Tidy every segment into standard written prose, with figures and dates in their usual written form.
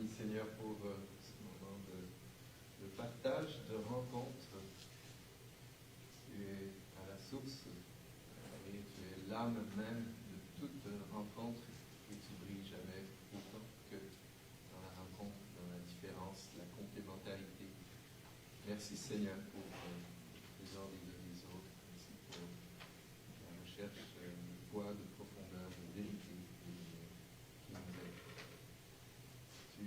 merci Seigneur pour ce moment de partage, de rencontre. Tu es à la source et tu es l'âme même de toute rencontre et tu brilles jamais autant que dans la rencontre, dans la différence, la complémentarité. Merci Seigneur pour les ordres des uns des autres, merci pour la recherche de foi, de profondeur, de vérité qui nous aide. Tu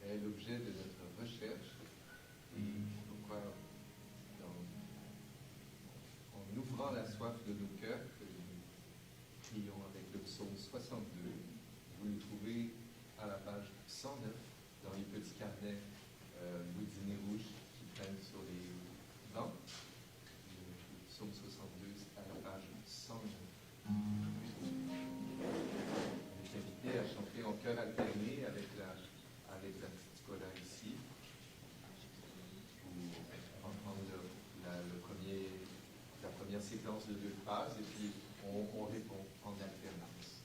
es l'objet de notre recherche et je crois en ouvrant la soif de nos cœurs que nous prions avec le psaume 62. Vous le trouvez à la page 109 dans les petits carnets boudinés rouges qui traînent sur les bancs. Le psaume 62 à la page 109. Je vais t'inviter à chanter en chœur alterné avec la petite scolaire ici, pour entendre la première séquence de 2 phrases, et puis on répond en alternance.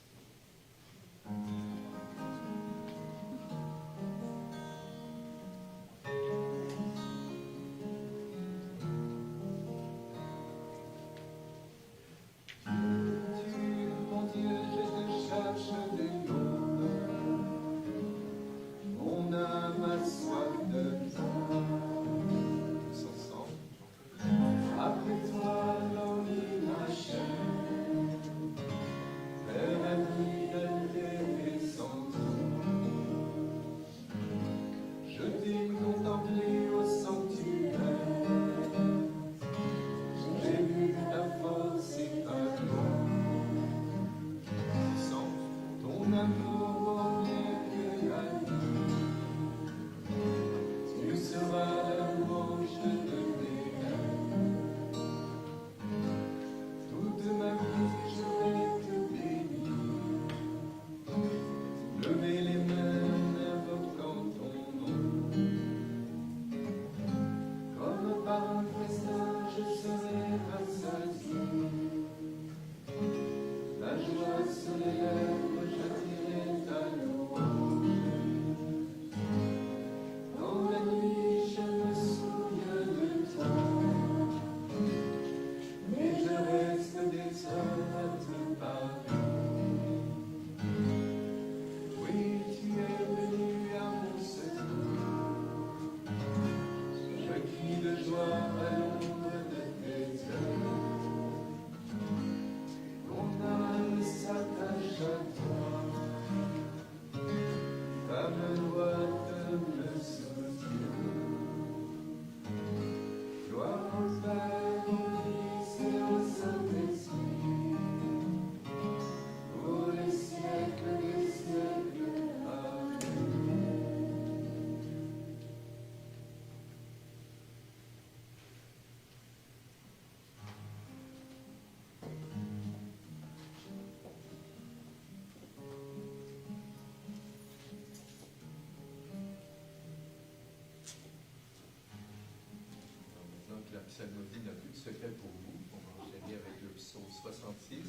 La psalmodie n'a plus de secret pour vous. On va enchaîner avec le psaume 66,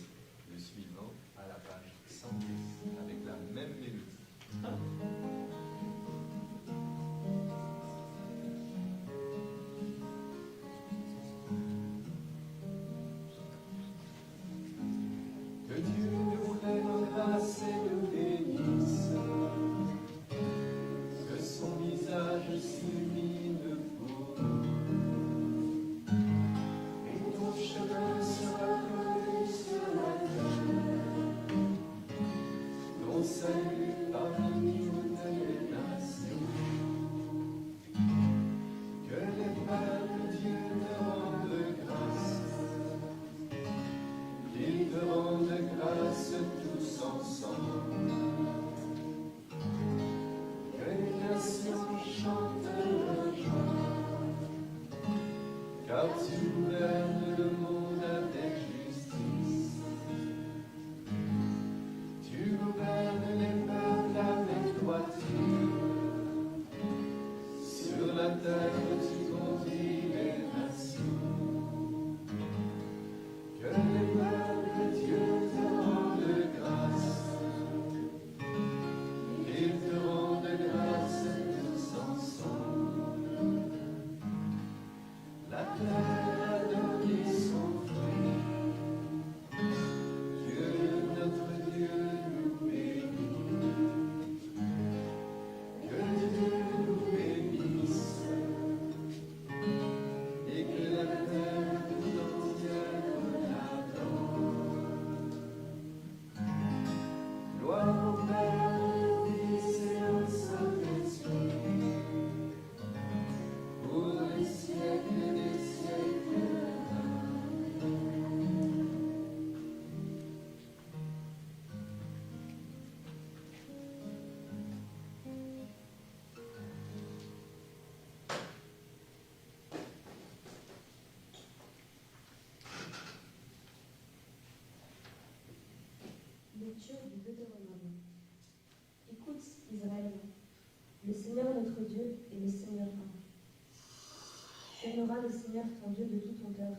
le suivant, à la page 110, avec la même mélodie. Que Dieu nous prenne grâce et nous bénisse, que son visage s'illumine pour nous. Chemin sera connu sur la terre, ton salut parmi nous des nations. Que les peuples Dieu te rendent grâce, qu'ils te rendent grâce tous ensemble. Que les nations chantent leur joie, car tu gouvernes le monde avec justice. Tu gouvernes les peuples avec Lecture du Deutéronome. Écoute, Israël, le Seigneur notre Dieu est le Seigneur un. Tu aimeras le Seigneur ton Dieu de tout ton cœur,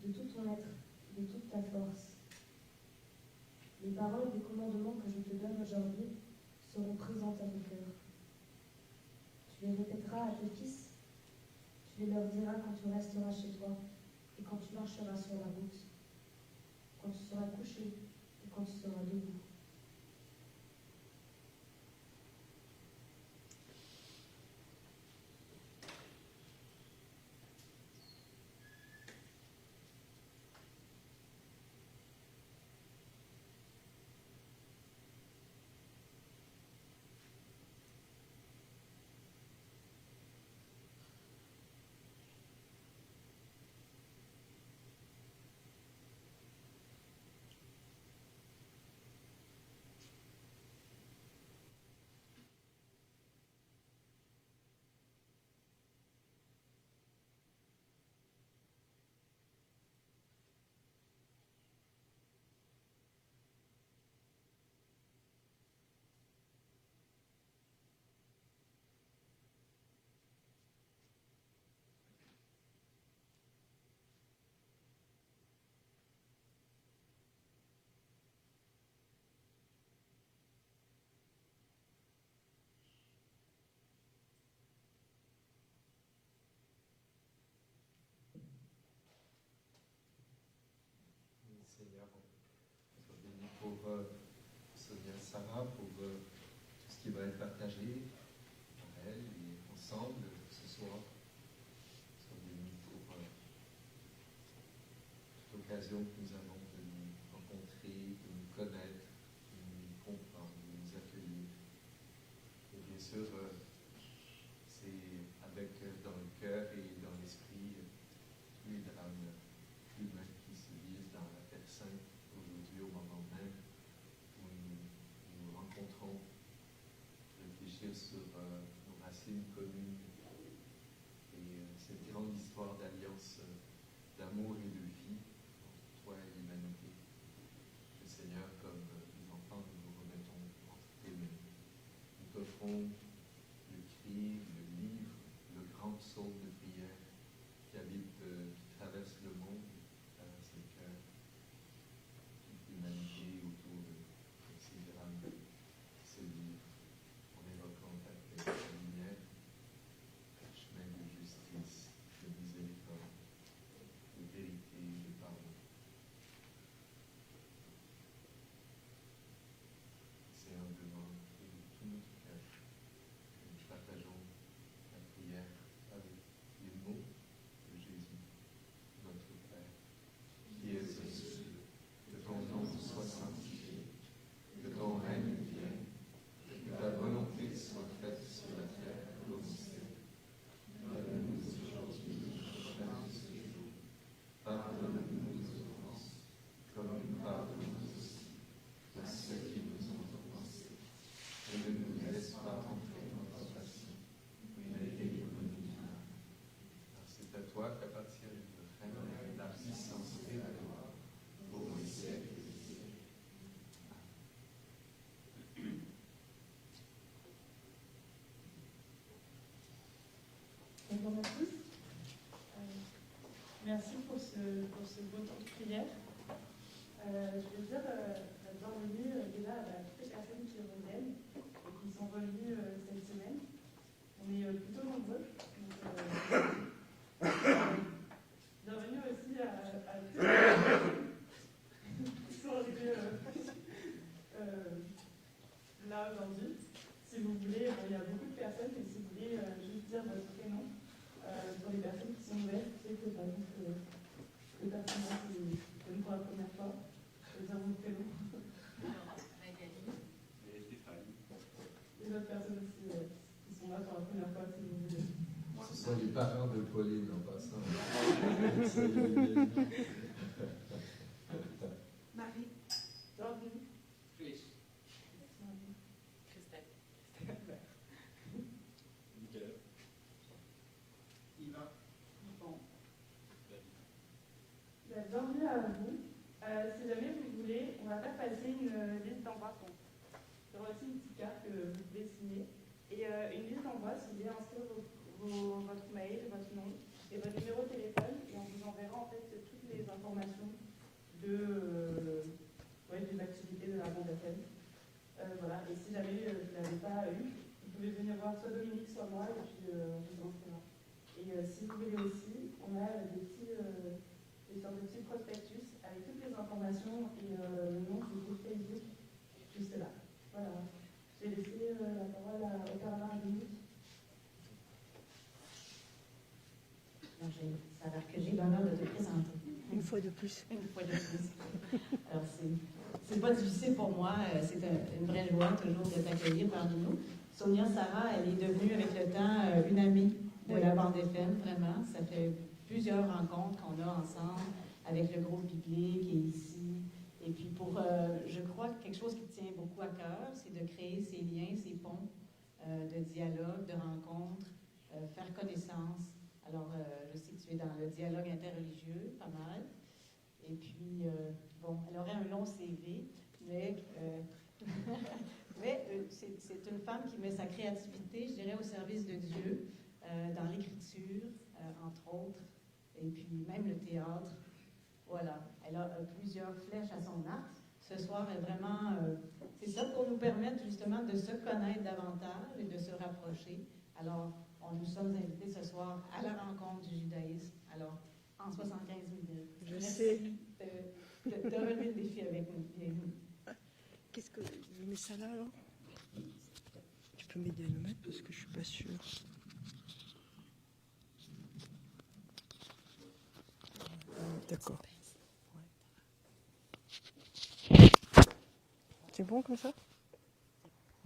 de tout ton être, de toute ta force. Les paroles des commandements que je te donne aujourd'hui seront présentes à ton cœur. Tu les répéteras à tes fils, tu les leur diras quand tu resteras chez toi et quand tu marcheras sur la route, quand tu seras couché et quand tu seras debout. Seigneur, on soit béni pour Sonia Sarah, pour tout ce qui va être partagé par elle et ensemble ce soir. Soit béni pour toute occasion que nous avons de nous rencontrer, de nous connaître, de nous comprendre, de nous accueillir. Et bien sûr, c'est avec dans le cœur et dans l'esprit tous les drames humains qui se vivent dans la Terre Sainte aujourd'hui, au moment même où nous rencontrons, réfléchir sur nos racines communes et cette grande histoire d'alliance, d'amour et de vie entre toi et l'humanité. Le Seigneur, comme les enfants, nous nous remettons entre tes mains. Nous t'offrons le cri, le livre, le grand psaume de prière qui habite, qui traverse le monde, traverse le cœur, toute l'humanité autour de ces drames, ce livre, en évoquant ta paix, ta lumière, un chemin de justice, de miséricorde, de vérité, de pardon. C'est humblement et de tout notre cœur que nous partageons la prière avec les mots de Jésus, notre Père, qui es aux cieux, que ton nom soit sanctifié, que ton règne vienne, que ta volonté soit faite sur la terre comme au ciel. Donne-nous aujourd'hui notre pain de ce jour. Pardonne-nous nos offenses, comme nous pardonnons aussi à ceux qui nous ont offensés. Et ne nous laisse pas entrer dans la tentation, mais délivre-nous du mal. C'est à toi qu'appartient le règne, la puissance et la gloire, pour les siècles des siècles. Bonjour à tous. Merci pour ce beau temps de prière. Je veux dire la bienvenue déjà à toutes les personnes qui reviennent et qui sont venues cette semaine. On est plutôt nombreux. Donc, bienvenue aussi à tous les personnes qui sont arrivées là aujourd'hui. Si vous voulez, il y a beaucoup de personnes, et si vous voulez juste dire votre prénom pour les personnes qui sont nouvelles, je sais que par exemple, les personnes qui viennent pour la première fois, je veux dire votre prénom. Et Stéphanie. Les autres personnes aussi qui sont là pour la première fois, si vous voulez. Ce sont les parents de Pauline en passant. Marie. Bienvenue. Chris. Christelle. Nickel. Yvan. Bon. Bienvenue à vous. Si jamais vous voulez, on va faire passer une voici une petite carte que vous pouvez signer. Et une liste d'envoi, si vous voulez inscrire votre mail, votre nom et votre numéro de téléphone, et on vous enverra en fait toutes les informations des activités de la bande FM. Voilà. Et si jamais vous ne l'avez pas eu, vous pouvez venir voir soit Dominique, soit moi, et puis on vous inscrira. Et si vous voulez aussi, on a des sortes de petits prospectus avec toutes les informations et le nom du groupe Facebook juste là. Voilà. Je vais laisser la parole au Caroline et Dominique. Ça a l'air que j'ai l'honneur de te présenter. Une fois de plus. Une fois de plus. Alors, c'est pas difficile pour moi. C'est une vraie joie toujours de t'accueillir parmi nous. Sonia Sarah, elle est devenue avec le temps une amie de la bande FM, vraiment. Ça fait plusieurs rencontres qu'on a ensemble avec le groupe biblique et ici. Et puis je crois que quelque chose qui tient beaucoup à cœur, c'est de créer ces liens, ces ponts de dialogue, de rencontres, faire connaissance. Alors, je sais que tu es dans le dialogue interreligieux, pas mal. Et puis, elle aurait un long CV, mais c'est une femme qui met sa créativité, je dirais, au service de Dieu, dans l'écriture, entre autres, et puis même le théâtre. Voilà, elle a plusieurs flèches à son arc. Ce soir est vraiment, c'est ça pour nous permettre justement de se connaître davantage et de se rapprocher. Alors, nous sommes invités ce soir à la rencontre du judaïsme. Alors, en 75 minutes. Je sais. De relever le défi avec nous. Qu'est-ce que je mets ça là alors? Tu peux m'aider à le mettre parce que je suis pas sûre. D'accord. Ouais. C'est bon comme ça?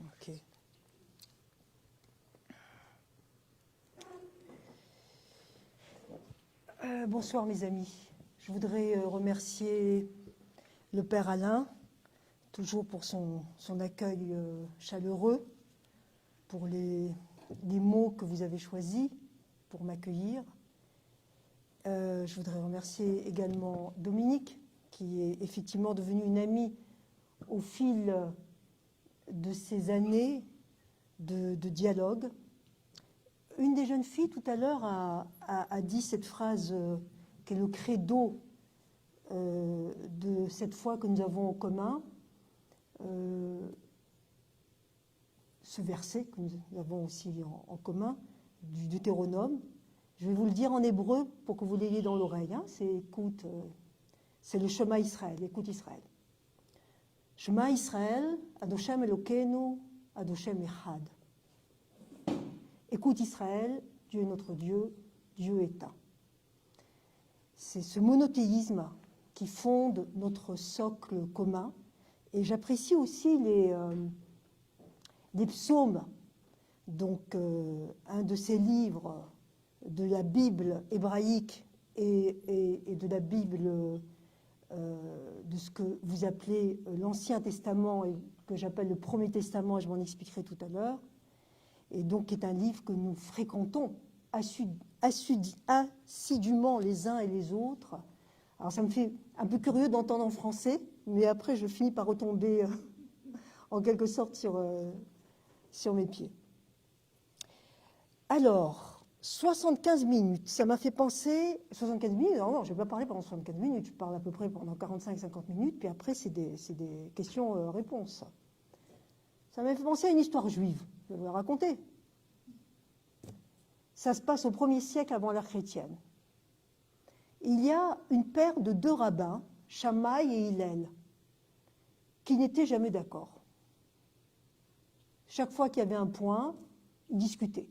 Ok. Bonsoir mes amis. Je voudrais remercier le Père Alain, toujours pour son accueil chaleureux, pour les mots que vous avez choisis pour m'accueillir. Je voudrais remercier également Dominique, qui est effectivement devenue une amie au fil de ces années de dialogue. Une des jeunes filles tout à l'heure a dit cette phrase qui est le credo de cette foi que nous avons en commun, ce verset que nous avons aussi en commun, du Deutéronome. Je vais vous le dire en hébreu pour que vous l'ayez dans l'oreille. Hein. C'est le Shema Israël, écoute Israël. Shema Israël, Adoshem Elokeinu, Adoshem Echad. Écoute Israël, Dieu est notre Dieu, Dieu est un. C'est ce monothéisme qui fonde notre socle commun. Et j'apprécie aussi les psaumes, donc un de ces livres de la Bible hébraïque et de la Bible de ce que vous appelez l'Ancien Testament et que j'appelle le Premier Testament, et je m'en expliquerai tout à l'heure, et donc qui est un livre que nous fréquentons assidûment les uns et les autres. Alors ça me fait un peu curieux d'entendre en français, mais après je finis par retomber en quelque sorte sur mes pieds. Alors, 75 minutes, ça m'a fait penser... 75 minutes, non, je ne vais pas parler pendant 75 minutes, je parle à peu près pendant 45-50 minutes, puis après c'est des questions-réponses. Ça m'a fait penser à une histoire juive, je vais vous la raconter. Ça se passe au 1er siècle avant l'ère chrétienne. Il y a une paire de deux rabbins, Shammai et Hillel, qui n'étaient jamais d'accord. Chaque fois qu'il y avait un point, ils discutaient.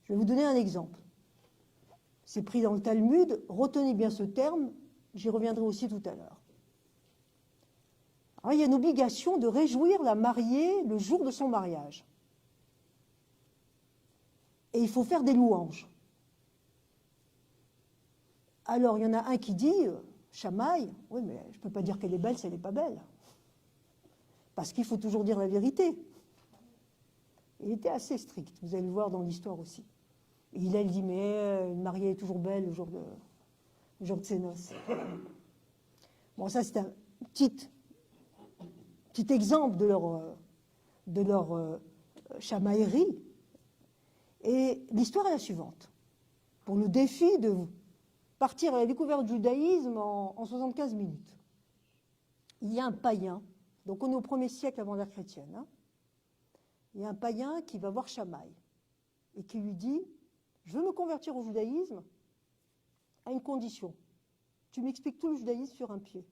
Je vais vous donner un exemple. C'est pris dans le Talmud, retenez bien ce terme, j'y reviendrai aussi tout à l'heure. Alors, il y a une obligation de réjouir la mariée le jour de son mariage. Et il faut faire des louanges. Alors, il y en a un qui dit, Shammai, oui, mais je ne peux pas dire qu'elle est belle si elle n'est pas belle. Parce qu'il faut toujours dire la vérité. Il était assez strict, vous allez le voir dans l'histoire aussi. Et Hillel dit, mais une mariée est toujours belle le jour de ses noces. Bon, ça c'est un petit exemple de de leur chamaillerie. Et l'histoire est la suivante. Pour le défi de partir à la découverte du judaïsme en 75 minutes, il y a un païen, donc on est au 1er siècle avant l'ère chrétienne, hein. Il y a un païen qui va voir Chamaï et qui lui dit « Je veux me convertir au judaïsme à une condition. Tu m'expliques tout le judaïsme sur un pied. »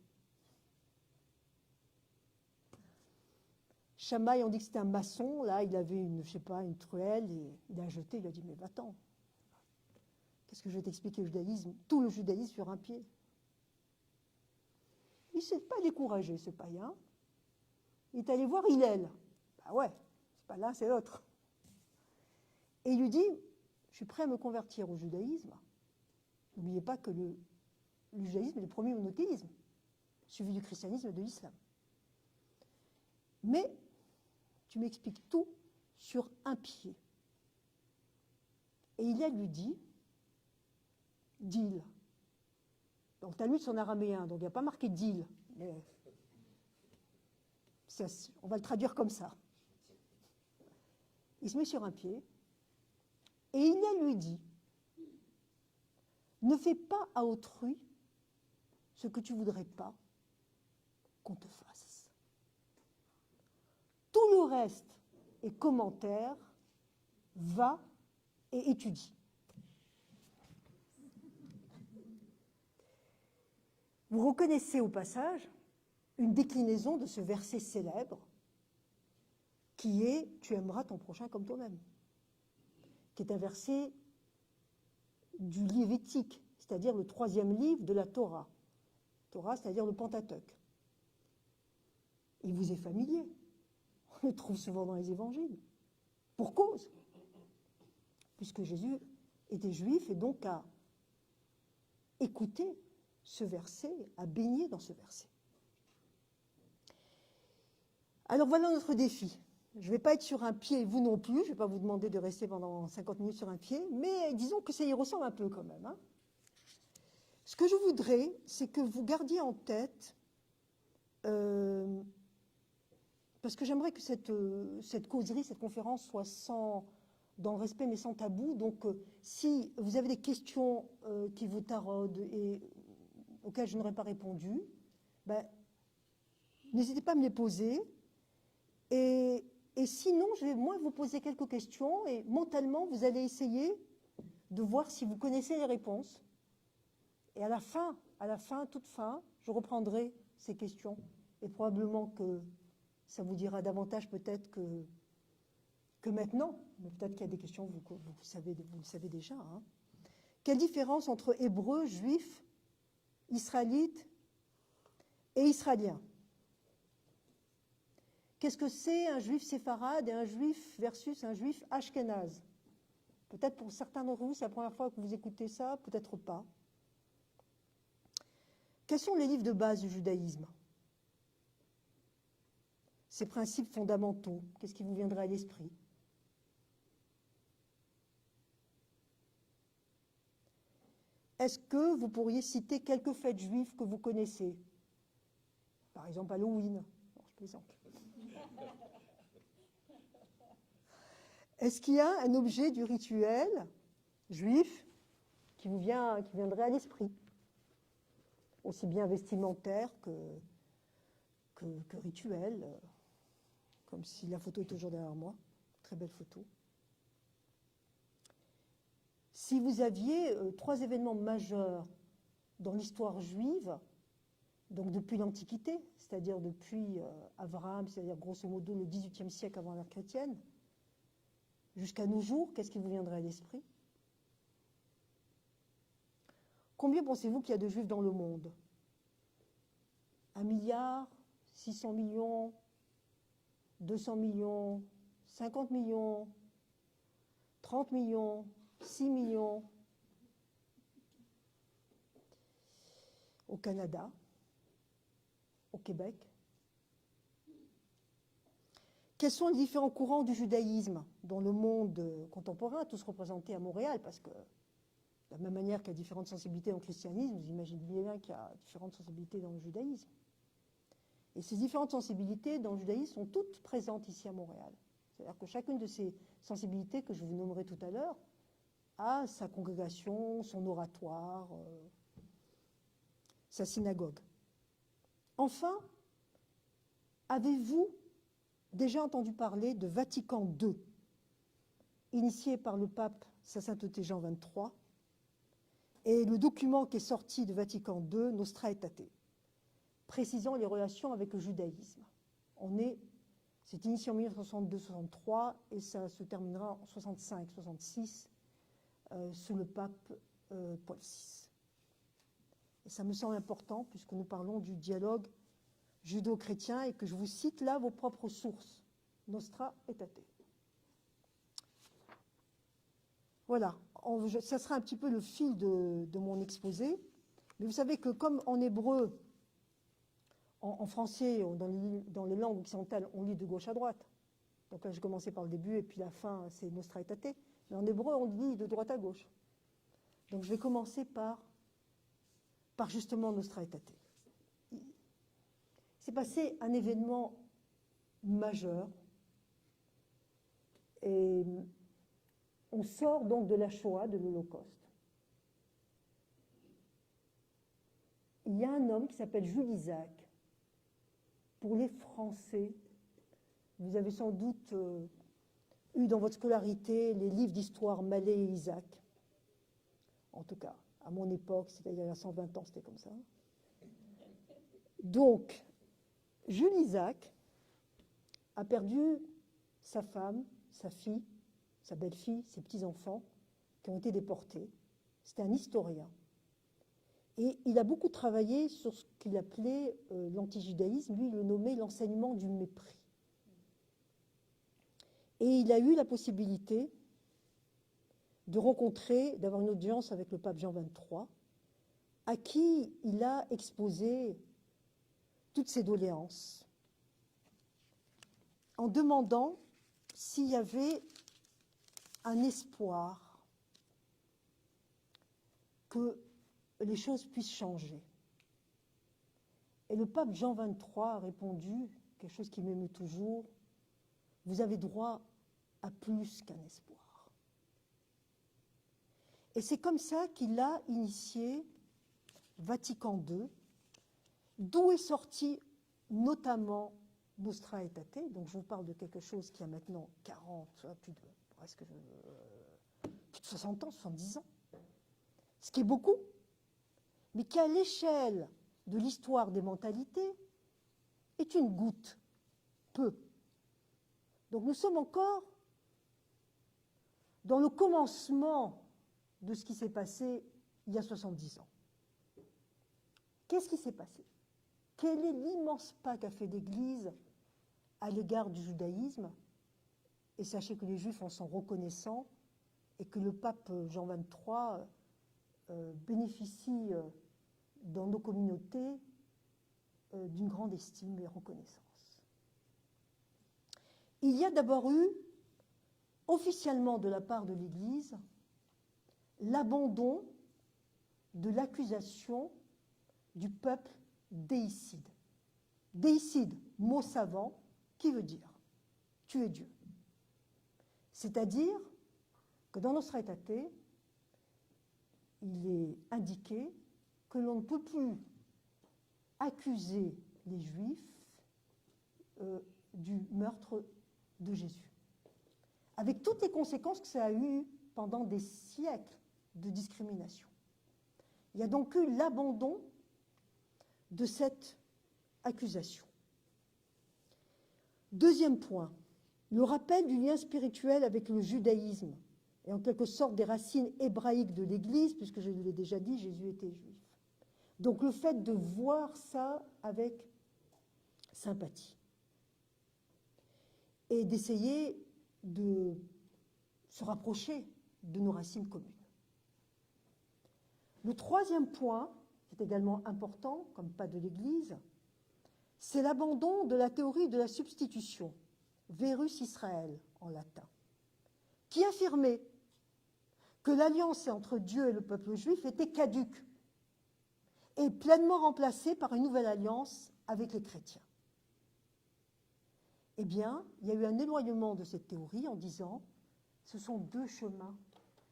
Chamaï, on dit que c'était un maçon, là il avait une truelle et il a jeté, il a dit « Mais va-t'en, qu'est-ce que je vais t'expliquer le judaïsme, tout le judaïsme sur un pied ?» Il ne s'est pas découragé, ce païen. Il est allé voir Hillel. Ben ouais, c'est pas l'un, c'est l'autre. Et il lui dit, je suis prêt à me convertir au judaïsme. N'oubliez pas que le judaïsme est le premier monothéisme, suivi du christianisme et de l'islam. Mais tu m'expliques tout sur un pied. Et Hillel lui dit, deal. Donc, Talmud, c'est en araméen, donc il n'y a pas marqué deal. Mais on va le traduire comme ça. Il se met sur un pied et Hillel lui dit ne fais pas à autrui ce que tu ne voudrais pas qu'on te fasse. Tout le reste et commentaire, va et étudie. Vous reconnaissez au passage une déclinaison de ce verset célèbre qui est « Tu aimeras ton prochain comme toi-même », qui est un verset du Lévitique, c'est-à-dire le 3e livre de la Torah. Torah, c'est-à-dire le Pentateuque. Il vous est familier. On le trouve souvent dans les évangiles. Pour cause. Puisque Jésus était juif et donc a écouté ce verset, a baigné dans ce verset. Alors voilà notre défi. Je ne vais pas être sur un pied, et vous non plus, je ne vais pas vous demander de rester pendant 50 minutes sur un pied, mais disons que ça y ressemble un peu quand même, hein. Ce que je voudrais, c'est que vous gardiez en tête, parce que j'aimerais que cette causerie, cette conférence soit dans le respect mais sans tabou. Donc si vous avez des questions qui vous taraudent et auxquelles je n'aurais pas répondu, ben, n'hésitez pas à me les poser. Et sinon, je vais moi vous poser quelques questions et mentalement, vous allez essayer de voir si vous connaissez les réponses. Et à la fin, toute fin, je reprendrai ces questions. Et probablement que ça vous dira davantage peut-être que maintenant. Mais peut-être qu'il y a des questions, vous le savez déjà. Hein. Quelle différence entre hébreu, juif, israélite et israélien? Qu'est-ce que c'est un juif séfarade et un juif versus un juif ashkénaze? Peut-être pour certains d'entre vous, c'est la première fois que vous écoutez ça, peut-être pas. Quels sont les livres de base du judaïsme? Ces principes fondamentaux, qu'est-ce qui vous viendrait à l'esprit? Est-ce que vous pourriez citer quelques fêtes juives que vous connaissez? Par exemple, Halloween. Non, je plaisante. Est-ce qu'il y a un objet du rituel juif qui vous viendrait à l'esprit? Aussi bien vestimentaire que rituel, comme si la photo est toujours derrière moi. Très belle photo. Si vous aviez 3 événements majeurs dans l'histoire juive, donc depuis l'Antiquité, c'est-à-dire depuis Abraham, c'est-à-dire grosso modo le XVIIIe siècle avant l'ère chrétienne, jusqu'à nos jours, qu'est-ce qui vous viendrait à l'esprit? Combien pensez-vous qu'il y a de juifs dans le monde? 1 milliard, 600 millions, 200 millions, 50 millions, 30 millions, 6 millions. Au Canada, au Québec. Quels sont les différents courants du judaïsme dans le monde contemporain, tous représentés à Montréal, parce que de la même manière qu'il y a différentes sensibilités dans le christianisme, vous imaginez bien qu'il y a différentes sensibilités dans le judaïsme. Et ces différentes sensibilités dans le judaïsme sont toutes présentes ici à Montréal. C'est-à-dire que chacune de ces sensibilités que je vous nommerai tout à l'heure a sa congrégation, son oratoire, sa synagogue. Enfin, avez-vous déjà entendu parler de Vatican II, initié par le pape Sa Sainteté Jean XXIII, et le document qui est sorti de Vatican II, Nostra Aetate, précisant les relations avec le judaïsme. C'est initié en 1962-63 et ça se terminera en 65-66 sous le pape Paul VI. Et ça me semble important puisque nous parlons du dialogue judo-chrétien et que je vous cite là vos propres sources, Nostra Aetate. Voilà, ça sera un petit peu le fil de mon exposé. Mais vous savez que comme en hébreu, en français, dans les langues occidentales, on lit de gauche à droite. Donc là, j'ai commencé par le début et puis la fin, c'est Nostra Aetate. Mais en hébreu, on lit de droite à gauche. Donc je vais commencer par justement Nostra Aetate. Il s'est passé un événement majeur et on sort donc de la Shoah, de l'Holocauste. Il y a un homme qui s'appelle Jules Isaac. Pour les Français, vous avez sans doute eu dans votre scolarité les livres d'histoire Mallet et Isaac. En tout cas, à mon époque, c'est-à-dire il y a 120 ans, c'était comme ça. Donc, Jules Isaac a perdu sa femme, sa fille, sa belle-fille, ses petits-enfants qui ont été déportés. C'était un historien. Et il a beaucoup travaillé sur ce qu'il appelait l'antijudaïsme. Lui, il le nommait l'enseignement du mépris. Et il a eu la possibilité de rencontrer, d'avoir une audience avec le pape Jean XXIII, à qui il a exposé toutes ses doléances, en demandant s'il y avait un espoir que les choses puissent changer. Et le pape Jean XXIII a répondu, quelque chose qui m'émeut toujours, vous avez droit à plus qu'un espoir. Et c'est comme ça qu'il a initié Vatican II, d'où est sorti notamment Nostra Aetate. Donc je vous parle de quelque chose qui a maintenant 40, presque plus de 60 ans, 70 ans, ce qui est beaucoup, mais qui à l'échelle de l'histoire des mentalités est une goutte, peu. Donc nous sommes encore dans le commencement de ce qui s'est passé il y a 70 ans. Qu'est-ce qui s'est passé? Quel est l'immense pas qu'a fait l'Église à l'égard du judaïsme? Et sachez que les Juifs en sont reconnaissants et que le pape Jean XXIII bénéficie dans nos communautés d'une grande estime et reconnaissance. Il y a d'abord eu, officiellement de la part de l'Église, l'abandon de l'accusation du peuple déicide. Déicide, mot savant, qui veut dire « tu es Dieu ». C'est-à-dire que dans Nostra Aetate, il est indiqué que l'on ne peut plus accuser les Juifs du meurtre de Jésus, avec toutes les conséquences que ça a eu pendant des siècles de discrimination. Il y a donc eu l'abandon de cette accusation. Deuxième point, le rappel du lien spirituel avec le judaïsme et en quelque sorte des racines hébraïques de l'Église, puisque je l'ai déjà dit, Jésus était juif. Donc le fait de voir ça avec sympathie et d'essayer de se rapprocher de nos racines communes. Le troisième point, qui est également important, comme pas de l'Église, c'est l'abandon de la théorie de la substitution, Verus Israël en latin, qui affirmait que l'alliance entre Dieu et le peuple juif était caduque et pleinement remplacée par une nouvelle alliance avec les chrétiens. Eh bien, il y a eu un éloignement de cette théorie en disant ce sont deux chemins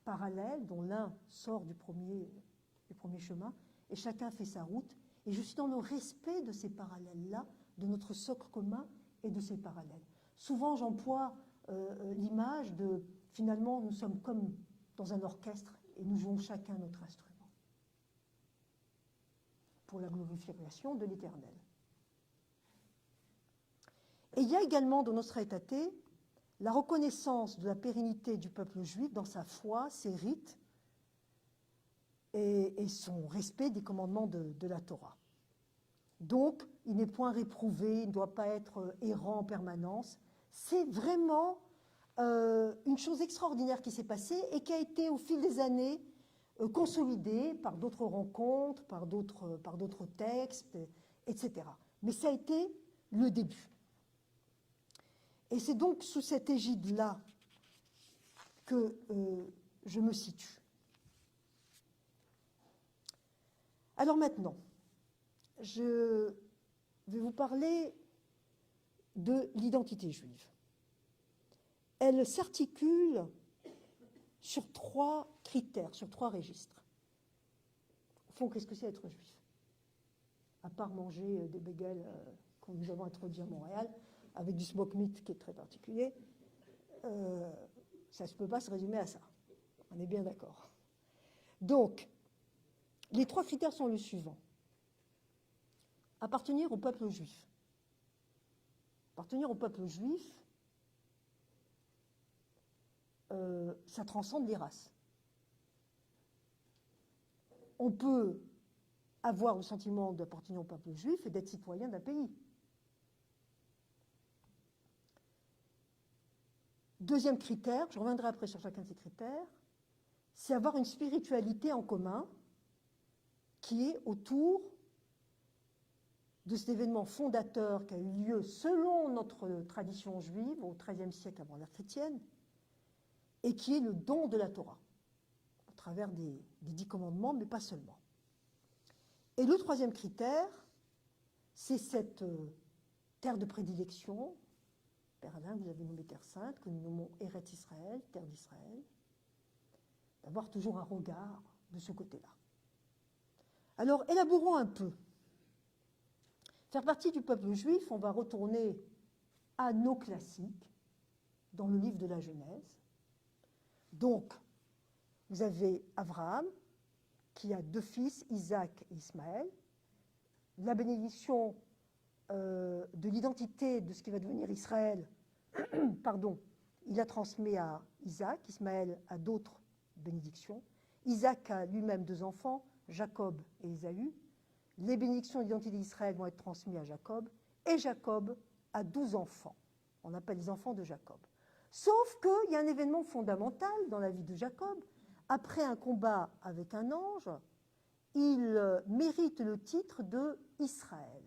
parallèles dont l'un sort du premier chemin et chacun fait sa route. Et je suis dans le respect de ces parallèles-là, de notre socle commun et de ces parallèles. Souvent, j'emploie l'image de finalement, nous sommes comme dans un orchestre et nous jouons chacun notre instrument pour la glorification de l'Éternel. Et il y a également dans Nostra Aetate la reconnaissance de la pérennité du peuple juif dans sa foi, ses rites et son respect des commandements de la Torah. Donc, il n'est point réprouvé, il ne doit pas être errant en permanence. C'est vraiment une chose extraordinaire qui s'est passée et qui a été au fil des années consolidée par d'autres rencontres, par d'autres textes, etc. Mais ça a été le début. Et c'est donc sous cette égide-là que je me situe. Alors maintenant, je vais vous parler de l'identité juive. Elle s'articule sur 3 critères, sur 3 registres. Au fond, qu'est-ce que c'est être juif? À part manger des bagels que nous avons introduits à Montréal, avec du smoke meat qui est très particulier, ça ne peut pas se résumer à ça. On est bien d'accord. Donc, les 3 critères sont les suivants. Appartenir au peuple juif. Appartenir au peuple juif, ça transcende les races. On peut avoir le sentiment d'appartenir au peuple juif et d'être citoyen d'un pays. Deuxième critère, je reviendrai après sur chacun de ces critères, c'est avoir une spiritualité en commun qui est autour de cet événement fondateur qui a eu lieu selon notre tradition juive au XIIIe siècle avant l'ère chrétienne et qui est le don de la Torah, au travers des 10 commandements, mais pas seulement. Et le troisième critère, c'est cette terre de prédilection, Père Alain, vous avez nommé Terre Sainte, que nous nommons Eretz Israël, Terre d'Israël, d'avoir toujours un regard de ce côté-là. Alors, élaborons un peu. Faire partie du peuple juif, on va retourner à nos classiques, dans le livre de la Genèse. Donc, vous avez Abraham, qui a 2 fils, Isaac et Ismaël. La bénédiction de l'identité de ce qui va devenir Israël, pardon, il a transmis à Isaac, Ismaël a d'autres bénédictions. Isaac a lui-même 2 enfants, Jacob et Ésaü. Les bénédictions d'identité d'Israël vont être transmises à Jacob, et Jacob a 12 enfants. On appelle les enfants de Jacob. Sauf qu'il y a un événement fondamental dans la vie de Jacob. Après un combat avec un ange, il mérite le titre de Israël.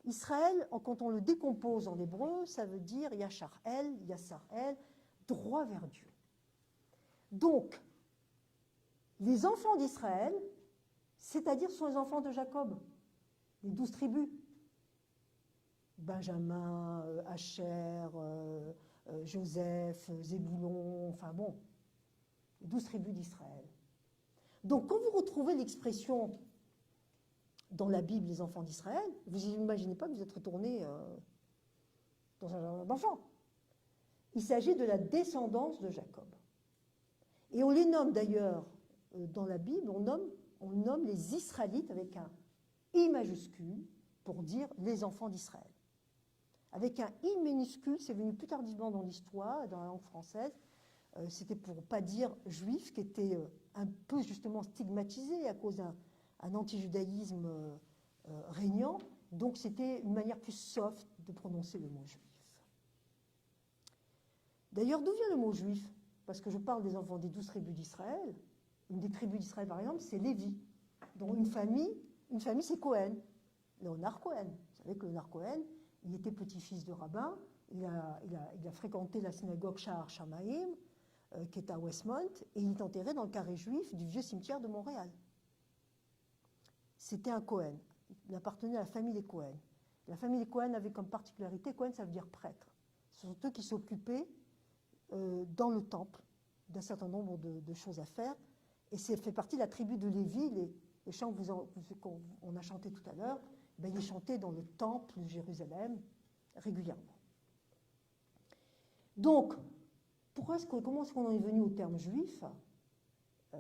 Israël, quand on le décompose en hébreu, ça veut dire Yachar-El, Yassar-El, droit vers Dieu. Donc, les enfants d'Israël, c'est-à-dire sont les enfants de Jacob, les 12 tribus. Benjamin, Asher, Joseph, Zéboulon, enfin bon, les 12 tribus d'Israël. Donc, quand vous retrouvez l'expression dans la Bible, les enfants d'Israël, vous n'imaginez pas que vous êtes retourné dans un jardin d'enfants. Il s'agit de la descendance de Jacob. Et on les nomme d'ailleurs, dans la Bible, on nomme les Israélites avec un I majuscule pour dire les enfants d'Israël. Avec un I minuscule, c'est venu plus tardivement dans l'histoire, dans la langue française, c'était pour ne pas dire juif, qui était un peu justement stigmatisé à cause d'un antijudaïsme régnant. Donc c'était une manière plus soft de prononcer le mot juif. D'ailleurs, d'où vient le mot juif? Parce que je parle des enfants des 12 tribus d'Israël. Une des tribus d'Israël, par exemple, c'est Lévi. Donc une famille c'est Cohen. Léonard Cohen. Vous savez que Léonard Cohen, il était petit-fils de rabbin. Il a fréquenté la synagogue Shahar Shamaim, qui est à Westmont, et il est enterré dans le carré juif du vieux cimetière de Montréal. C'était un Cohen. Il appartenait à la famille des Cohen. La famille des Cohen avait comme particularité, Cohen ça veut dire prêtre. Ce sont eux qui s'occupaient dans le temple d'un certain nombre de choses à faire. Et c'est fait partie de la tribu de Lévi, les chants qu'on a chantés tout à l'heure, ben, ils chantaient dans le temple de Jérusalem régulièrement. Donc, comment est-ce qu'on en est venu au terme juif?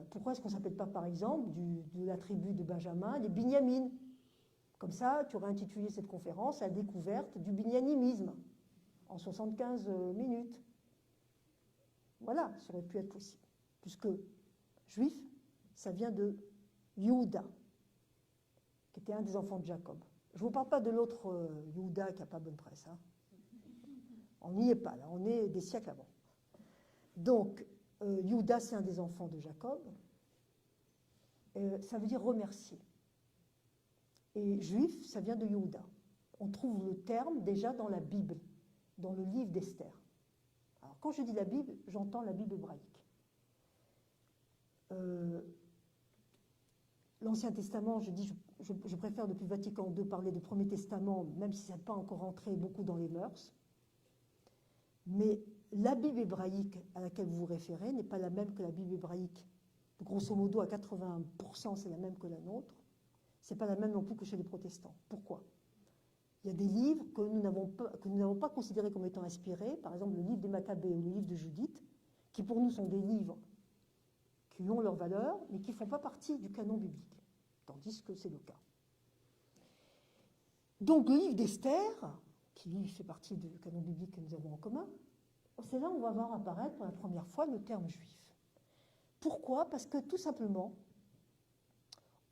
Pourquoi est-ce qu'on ne s'appelle pas, par exemple, de la tribu de Benjamin, les Binyamin? Comme ça, tu aurais intitulé cette conférence « La découverte du binyanimisme » en 75 minutes. Voilà, ça aurait pu être possible. Puisque juif, ça vient de Yehuda, qui était un des enfants de Jacob. Je ne vous parle pas de l'autre Yehuda qui n'a pas bonne presse. Hein. On n'y est pas, là, on est des siècles avant. Donc, Yehuda, c'est un des enfants de Jacob. Ça veut dire remercier. Et juif, ça vient de Yehuda. On trouve le terme déjà dans la Bible, dans le livre d'Esther. Alors, quand je dis la Bible, j'entends la Bible hébraïque. L'Ancien Testament, je préfère depuis Vatican II parler du Premier Testament, même si ça n'est pas encore entré beaucoup dans les mœurs. Mais la Bible hébraïque à laquelle vous vous référez n'est pas la même que la Bible hébraïque. Grosso modo, à 80%, c'est la même que la nôtre. Ce n'est pas la même non plus que chez les protestants. Pourquoi? Il y a des livres que nous n'avons pas considérés comme étant inspirés, par exemple le livre des Maccabées ou le livre de Judith, qui pour nous sont des livres qui ont leur valeur, mais qui ne font pas partie du canon biblique, tandis que c'est le cas. Donc le livre d'Esther, qui lui fait partie du canon biblique que nous avons en commun, c'est là où on va voir apparaître pour la première fois le terme juif. Pourquoi? Parce que tout simplement,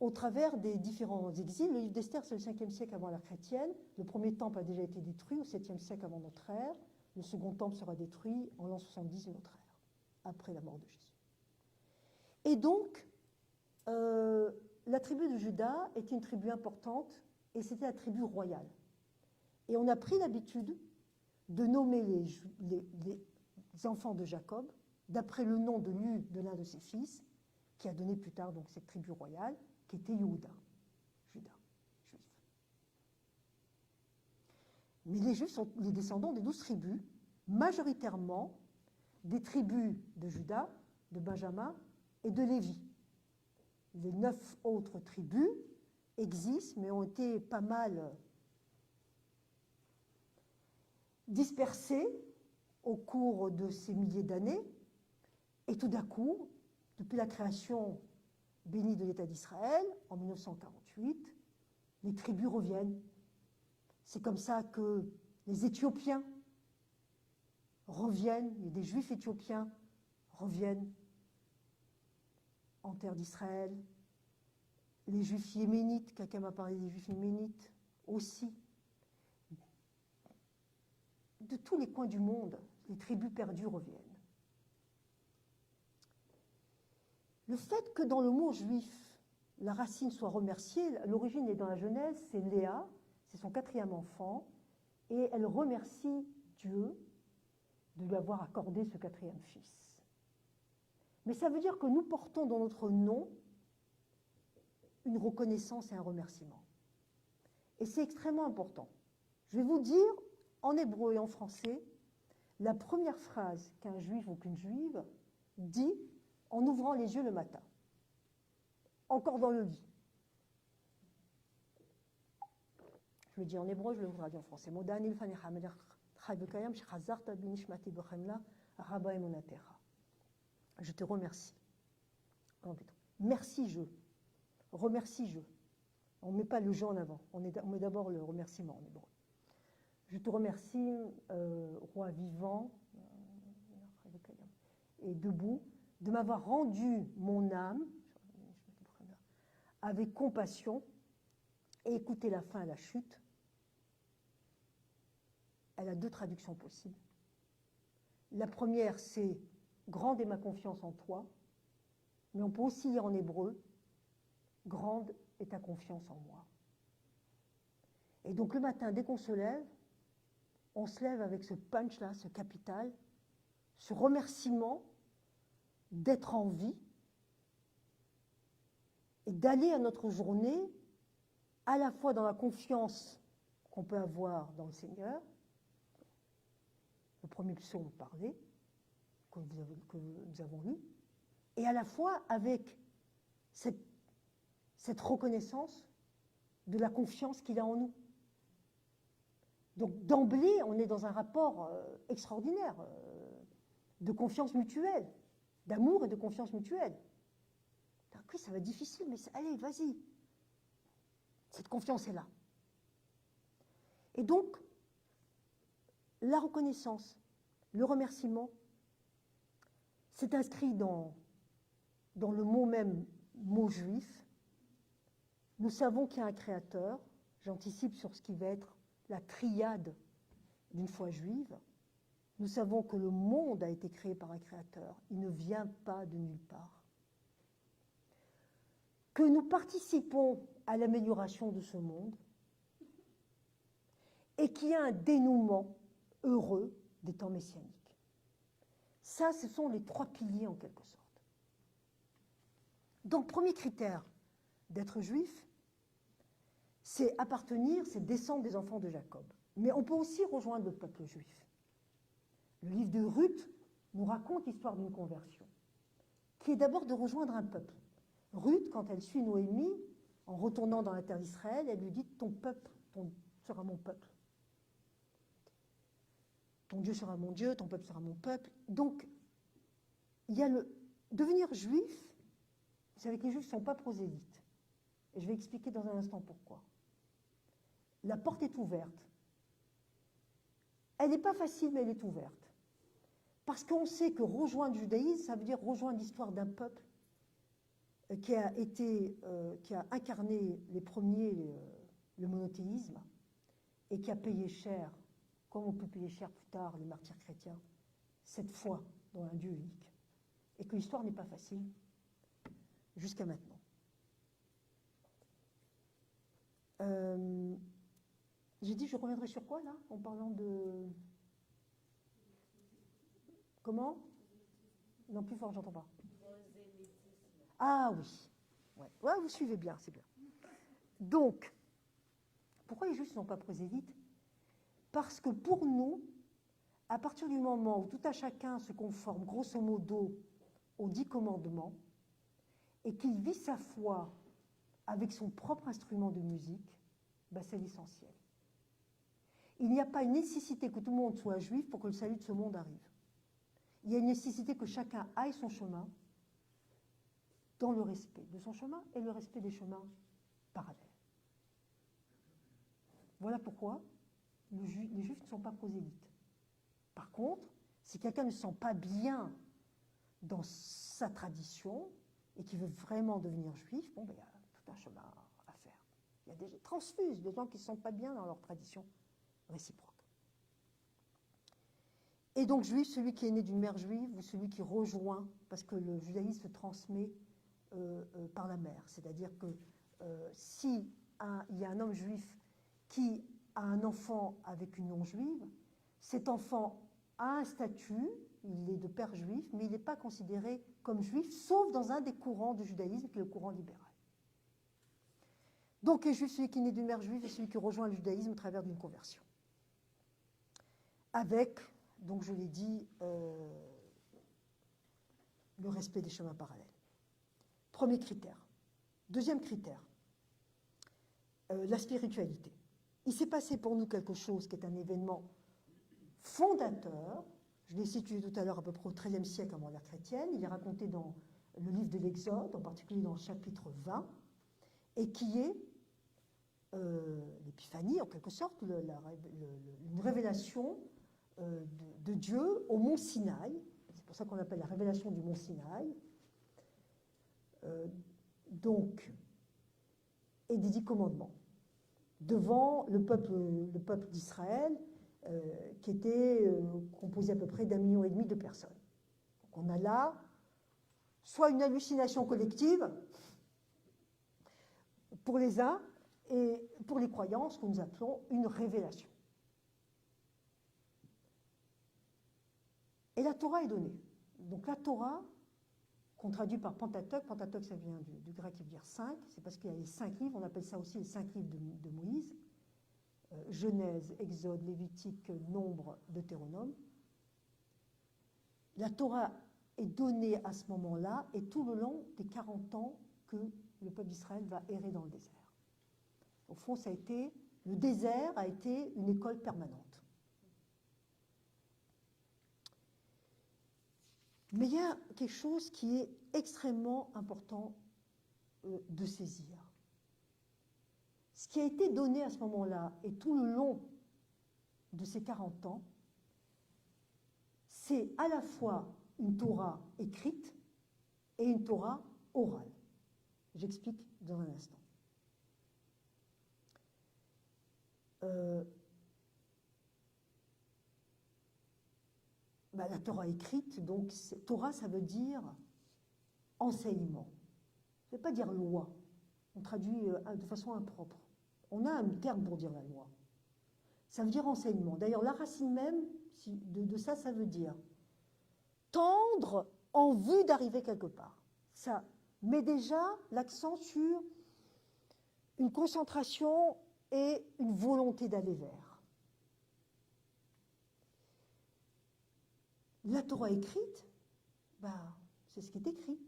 au travers des différents exils, le livre d'Esther, c'est le 5e siècle avant l'ère chrétienne. Le premier temple a déjà été détruit au 7e siècle avant notre ère. Le second temple sera détruit en l'an 70 de notre ère, après la mort de Jésus. Et donc, la tribu de Juda était une tribu importante et c'était la tribu royale. Et on a pris l'habitude de nommer les enfants de Jacob d'après le nom de l'un de ses fils, qui a donné plus tard donc cette tribu royale, qui était Juda, juif. Mais les Juifs sont les descendants des 12 tribus, majoritairement des tribus de Juda, de Benjamin et de Lévi. Les 9 autres tribus existent, mais ont été pas mal dispersées au cours de ces milliers d'années. Et tout d'un coup, depuis la création bénie de l'État d'Israël, en 1948, les tribus reviennent. C'est comme ça que les Éthiopiens reviennent, des Juifs éthiopiens reviennent en terre d'Israël. Les Juifs yéménites, quelqu'un m'a parlé des Juifs yéménites aussi. De tous les coins du monde, les tribus perdues reviennent. Le fait que dans le mot juif, la racine soit remerciée, l'origine est dans la Genèse, c'est Léa, c'est son 4e enfant, et elle remercie Dieu de lui avoir accordé ce 4e fils. Mais ça veut dire que nous portons dans notre nom une reconnaissance et un remerciement. Et c'est extrêmement important. Je vais vous dire, en hébreu et en français, la première phrase qu'un juif ou qu'une juive dit en ouvrant les yeux le matin, encore dans le lit. Je le dis en hébreu, je le traduis en français. Je te remercie. Merci je. Remercie je. On ne met pas le je en avant, on met d'abord le remerciement en hébreu. Je te remercie, roi vivant et debout, de m'avoir rendu mon âme avec compassion et écouté la fin à la chute. Elle a 2 traductions possibles. La première, c'est « Grande est ma confiance en toi », mais on peut aussi lire en hébreu « Grande est ta confiance en moi ». Et donc le matin, dès qu'on se lève avec ce punch-là, ce capital, ce remerciement d'être en vie et d'aller à notre journée à la fois dans la confiance qu'on peut avoir dans le Seigneur, le premier psaume parlé, que nous avons lu, et à la fois avec cette reconnaissance de la confiance qu'il a en nous. Donc d'emblée, on est dans un rapport extraordinaire de confiance mutuelle, d'amour et de confiance mutuelle. Oui, ça va être difficile, mais allez, vas-y. Cette confiance est là. Et donc, la reconnaissance, le remerciement, c'est inscrit dans le mot même, mot juif. Nous savons qu'il y a un créateur. J'anticipe sur ce qui va être la triade d'une foi juive. Nous savons que le monde a été créé par un créateur. Il ne vient pas de nulle part. Que nous participons à l'amélioration de ce monde et qu'il y a un dénouement heureux des temps messianiques. Ça, ce sont les 3 piliers en quelque sorte. Donc, premier critère d'être juif, c'est appartenir, c'est descendre des enfants de Jacob. Mais on peut aussi rejoindre le peuple juif. Le livre de Ruth nous raconte l'histoire d'une conversion, qui est d'abord de rejoindre un peuple. Ruth, quand elle suit Noémie, en retournant dans la terre d'Israël, elle lui dit « Ton peuple sera mon peuple. Ton Dieu sera mon Dieu, ton peuple sera mon peuple. » Donc, il y a devenir juif, vous savez que les juifs ne sont pas prosélytes. Et je vais expliquer dans un instant pourquoi. La porte est ouverte. Elle n'est pas facile, mais elle est ouverte. Parce qu'on sait que rejoindre le judaïsme, ça veut dire rejoindre l'histoire d'un peuple qui a incarné les premiers le monothéisme et qui a payé cher, comme on peut payer cher plus tard les martyrs chrétiens, cette foi dans un Dieu unique. Et que l'histoire n'est pas facile jusqu'à maintenant. J'ai dit, je reviendrai sur quoi, là, en parlant de... Comment? Non, plus fort, j'entends pas. Ah oui. Ouais, vous suivez bien, c'est bien. Donc, pourquoi les Juifs ne sont pas prosélytes? Parce que pour nous, à partir du moment où tout à chacun se conforme grosso modo aux 10 commandements et qu'il vit sa foi avec son propre instrument de musique, ben c'est l'essentiel. Il n'y a pas une nécessité que tout le monde soit juif pour que le salut de ce monde arrive. Il y a une nécessité que chacun aille son chemin dans le respect de son chemin et le respect des chemins parallèles. Voilà pourquoi les Juifs ne sont pas prosélytes. Par contre, si quelqu'un ne se sent pas bien dans sa tradition et qui veut vraiment devenir juif, bon, ben, il y a tout un chemin à faire. Il y a des transfuses, des gens qui ne se sentent pas bien dans leur tradition réciproque. Et donc, juif, celui qui est né d'une mère juive ou celui qui rejoint, parce que le judaïsme se transmet par la mère. C'est-à-dire que si il y a un homme juif qui a un enfant avec une non-juive, cet enfant a un statut, il est de père juif, mais il n'est pas considéré comme juif, sauf dans un des courants du judaïsme, qui est le courant libéral. Donc, est juif celui qui est né d'une mère juive et celui qui rejoint le judaïsme au travers d'une conversion. Avec, donc je l'ai dit, le respect des chemins parallèles. Premier critère. Deuxième critère, la spiritualité. Il s'est passé pour nous quelque chose qui est un événement fondateur. Je l'ai situé tout à l'heure à peu près au XIIIe siècle avant l'ère chrétienne. Il est raconté dans le livre de l'Exode, en particulier dans le chapitre 20, et qui est l'épiphanie, en quelque sorte, une révélation de Dieu au mont Sinaï. C'est pour ça qu'on appelle la révélation du mont Sinaï. Donc, et des 10 commandements, devant le peuple d'Israël, qui était composé à peu près d'1,5 million de personnes. Donc on a là soit une hallucination collective pour les uns, et pour les croyants, ce que nous appelons une révélation. Et la Torah est donnée. Donc la Torah, qu'on traduit par Pentateuque, Pentateuque ça vient du grec qui veut dire 5, c'est parce qu'il y a les 5 livres, on appelle ça aussi les 5 livres de Moïse. Genèse, Exode, Lévitique, Nombre, Deutéronome. La Torah est donnée à ce moment-là et tout le long des 40 ans que le peuple d'Israël va errer dans le désert. Au fond, le désert a été une école permanente. Mais il y a quelque chose qui est extrêmement important de saisir. Ce qui a été donné à ce moment-là et tout le long de ces 40 ans, c'est à la fois une Torah écrite et une Torah orale. J'explique dans un instant. La Torah écrite, donc Torah, ça veut dire enseignement. Ça ne veut pas dire loi. On traduit de façon impropre. On a un terme pour dire la loi. Ça veut dire enseignement. D'ailleurs, la racine même de ça, ça veut dire tendre en vue d'arriver quelque part. Ça met déjà l'accent sur une concentration et une volonté d'aller vers. La Torah écrite, c'est ce qui est écrit.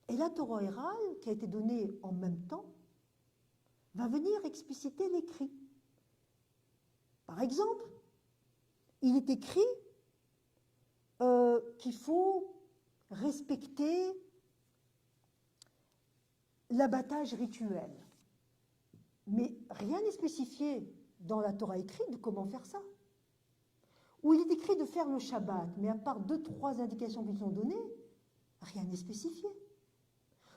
Et la Torah orale, qui a été donnée en même temps, va venir expliciter l'écrit. Par exemple, il est écrit qu'il faut respecter l'abattage rituel. Mais rien n'est spécifié dans la Torah écrite de comment faire ça. Où il est écrit de faire le Shabbat, mais à part 2-3 indications qui sont données, rien n'est spécifié.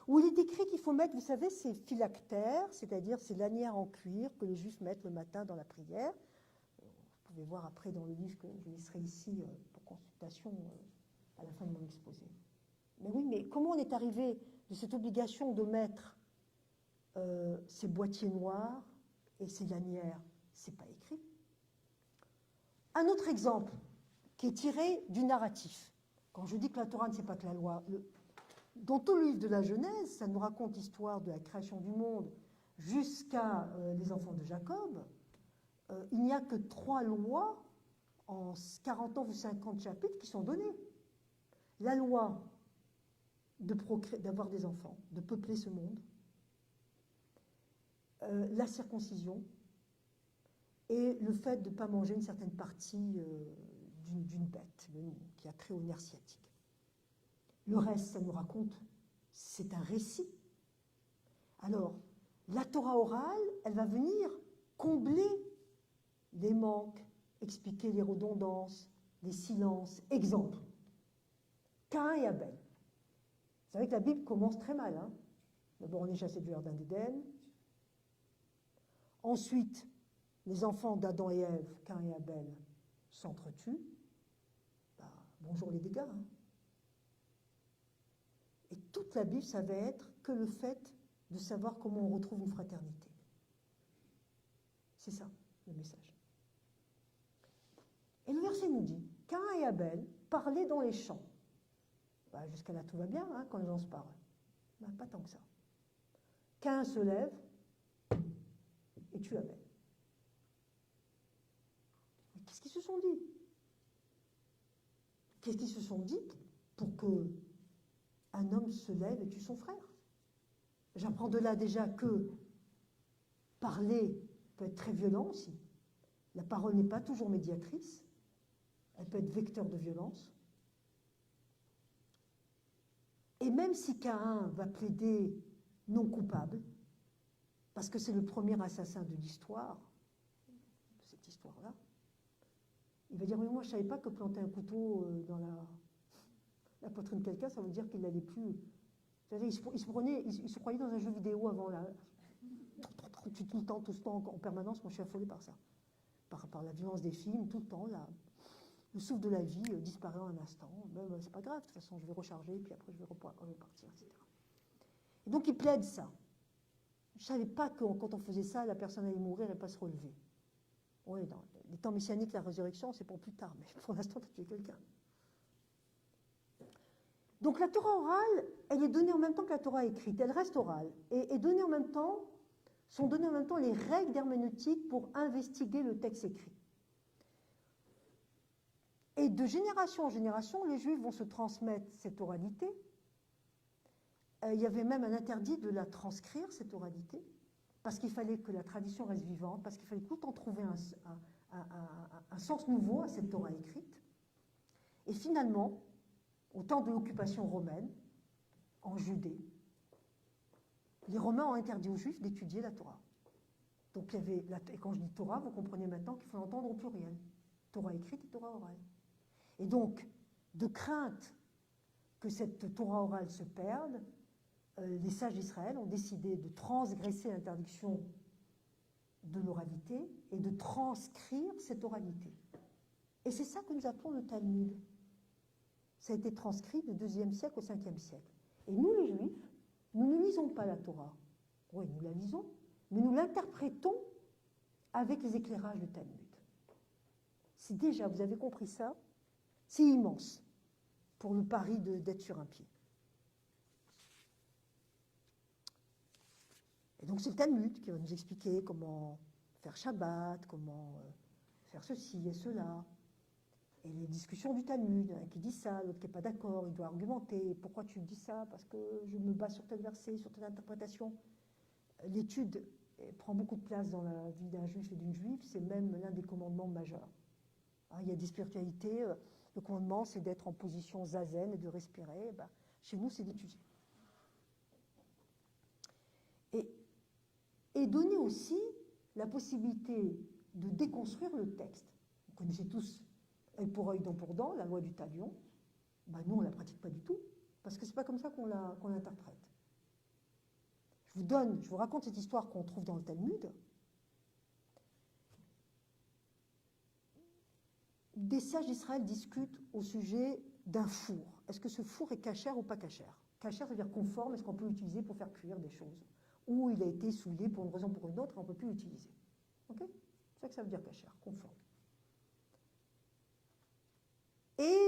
Où il est écrit qu'il faut mettre, vous savez, ces phylactères, c'est-à-dire ces lanières en cuir que les Juifs mettent le matin dans la prière. Vous pouvez voir après dans le livre que je laisserai ici pour consultation à la fin de mon exposé. Mais oui, mais comment on est arrivé de cette obligation de mettre ces boîtiers noirs et ces lanières? C'est pas écrit. Un autre exemple qui est tiré du narratif. Quand je dis que la Torah ne c'est pas que la loi, dans tout le livre de la Genèse, ça nous raconte l'histoire de la création du monde jusqu'à les enfants de Jacob. Il n'y a que 3 lois en 40 ans ou 50 chapitres qui sont données. La loi d'avoir des enfants, de peupler ce monde, la circoncision et le fait de ne pas manger une certaine partie d'une bête qui a trait au nerf sciatique. Le reste, ça nous raconte, c'est un récit. Alors, la Torah orale, elle va venir combler les manques, expliquer les redondances, les silences. Exemple, Caïn et Abel. Vous savez que la Bible commence très mal. Hein. D'abord, on est chassé du jardin d'Éden. Ensuite, les enfants d'Adam et Ève, Caïn et Abel, s'entretuent. Bonjour les dégâts. Hein. Et toute la Bible, ça va être que le fait de savoir comment on retrouve une fraternité. C'est ça, le message. Et le verset nous dit, Caïn et Abel parlaient dans les champs. Jusqu'à là, tout va bien, hein, quand les gens se parlent. Pas tant que ça. Caïn se lève et tue Abel. Mais qu'est-ce qu'ils se sont dit? Qu'est-ce qu'ils se sont dit pour que un homme se lève et tue son frère? J'apprends de là déjà que parler peut être très violent aussi. La parole n'est pas toujours médiatrice. Elle peut être vecteur de violence. Et même si Caïn va plaider non coupable, parce que c'est le premier assassin de l'histoire, de cette histoire-là, il va dire, mais moi je ne savais pas que planter un couteau dans la poitrine de quelqu'un, ça veut dire qu'il n'allait plus... Vous savez, il se croyait dans un jeu vidéo avant, là. Tout le temps, en permanence, moi je suis affolée par ça. Par la violence des films, tout le temps, là. Le souffle de la vie disparaît en un instant. C'est pas grave, de toute façon, je vais recharger, puis après je vais repartir, etc. Et donc il plaide ça. Je ne savais pas que quand on faisait ça, la personne allait mourir et pas se relever. Oui, dans les temps messianiques, la résurrection, c'est pour plus tard, mais pour l'instant, tu as tué quelqu'un. Donc la Torah orale, elle est donnée en même temps que la Torah écrite. Elle reste orale et donnée en même temps sont données en même temps les règles d'herméneutique pour investiguer le texte écrit. Et de génération en génération, les Juifs vont se transmettre cette oralité. Il y avait même un interdit de la transcrire, cette oralité, parce qu'il fallait que la tradition reste vivante, parce qu'il fallait tout le temps trouver un sens nouveau à cette Torah écrite. Et finalement, au temps de l'occupation romaine, en Judée, les Romains ont interdit aux Juifs d'étudier la Torah. Donc il y avait, et quand je dis Torah, vous comprenez maintenant qu'il faut l'entendre au pluriel. Torah écrite et Torah orale. Et donc, de crainte que cette Torah orale se perde, les sages d'Israël ont décidé de transgresser l'interdiction de l'oralité et de transcrire cette oralité. Et c'est ça que nous appelons le Talmud. Ça a été transcrit du IIe siècle au Ve siècle. Et nous, les Juifs, nous ne lisons pas la Torah. Oui, nous la lisons, mais nous l'interprétons avec les éclairages du Talmud. Si déjà vous avez compris ça, c'est immense pour le pari d'être sur un pied. Et donc c'est le Talmud qui va nous expliquer comment faire Shabbat, comment faire ceci et cela. Et les discussions du Talmud, un qui dit ça, l'autre qui n'est pas d'accord, il doit argumenter. Pourquoi tu dis ça? Parce que je me base sur tel verset, sur telle interprétation. L'étude prend beaucoup de place dans la vie d'un juif et d'une juive, c'est même l'un des commandements majeurs. Il y a des spiritualités, le commandement c'est d'être en position zazen et de respirer. Chez nous, c'est d'étudier. Et donner aussi la possibilité de déconstruire le texte. Vous connaissez tous œil pour œil, dent pour dent, la loi du talion. Nous, on ne la pratique pas du tout, parce que ce n'est pas comme ça qu'on l'interprète. Je vous raconte cette histoire qu'on trouve dans le Talmud. Des sages d'Israël discutent au sujet d'un four. Est-ce que ce four est cachère ou pas cachère? Cachère, ça veut dire conforme, est-ce qu'on peut l'utiliser pour faire cuire des choses? Ou il a été souillé pour une raison ou pour une autre et on ne peut plus l'utiliser. Ok? C'est ça que ça veut dire cachère, conforme. Et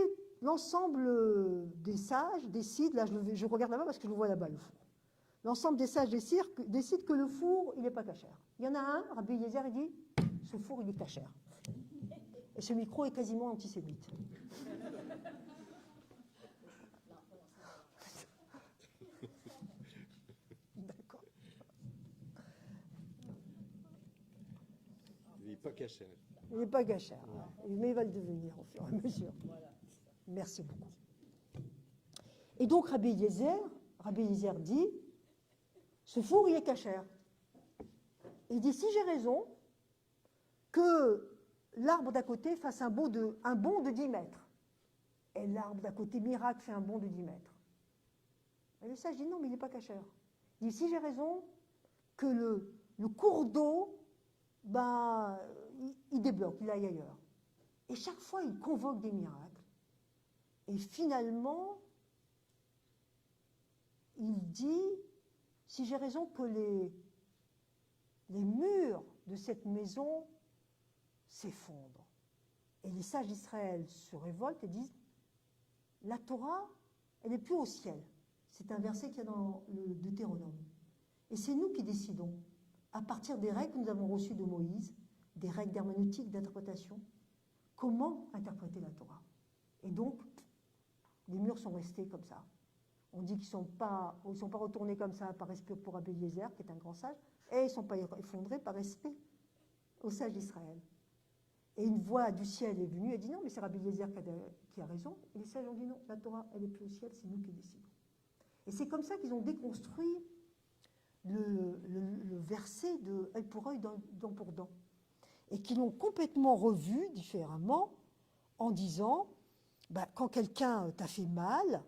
l'ensemble des sages décident, là je regarde là-bas parce que je le vois là-bas le four. L'ensemble des sages décident que le four, il n'est pas cachère. Il y en a un, Rabbi Eliezer, il dit, ce four, il est cachère. Et ce micro est quasiment antisémite. D'accord. Il n'est pas cachère. Il n'est pas cachère, mais il va le devenir au fur et à mesure. Merci beaucoup. Et donc Rabbi Eliezer dit, ce four, il est cachère. Il dit, si j'ai raison, que l'arbre d'à côté fasse un bond de 10 mètres. Et l'arbre d'à côté, miracle, fait un bond de 10 mètres. Et le sage dit, non, mais il n'est pas cachère. Il dit, si j'ai raison, que le cours d'eau, il débloque, il aille ailleurs. Et chaque fois, il convoque des miracles. Et finalement, il dit, si j'ai raison, que les murs de cette maison s'effondrent. Et les sages d'Israël se révoltent et disent, la Torah, elle n'est plus au ciel. C'est un verset qu'il y a dans le Deutéronome. Et c'est nous qui décidons, à partir des règles que nous avons reçues de Moïse, des règles d'herméneutique, d'interprétation, comment interpréter la Torah. Et donc, les murs sont restés comme ça. On dit qu'ils ne sont pas retournés comme ça par respect pour Rabbi Eliezer, qui est un grand sage, et ils ne sont pas effondrés par respect aux sages d'Israël. Et une voix du ciel est venue et dit non, mais c'est Rabbi Eliezer qui a raison. Et les sages ont dit non, la Torah, elle n'est plus au ciel, c'est nous qui décidons. Et c'est comme ça qu'ils ont déconstruit le verset de œil pour œil, dent pour dent. Et qu'ils l'ont complètement revu différemment en disant quand quelqu'un t'a fait mal,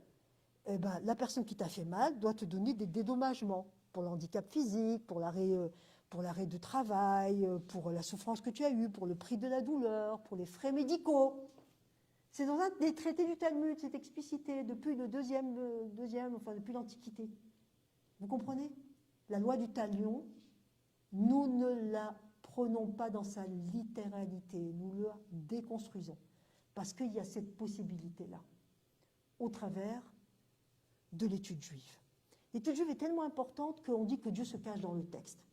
la personne qui t'a fait mal doit te donner des dédommagements pour le handicap physique, pour l'arrêt de travail, pour la souffrance que tu as eue, pour le prix de la douleur, pour les frais médicaux. C'est dans un des traités du Talmud, c'est explicité depuis le depuis l'Antiquité. Vous comprenez? La loi du talion, nous ne la prenons pas dans sa littéralité, nous la déconstruisons. Parce qu'il y a cette possibilité-là, au travers de l'étude juive. L'étude juive est tellement importante qu'on dit que Dieu se cache dans le texte.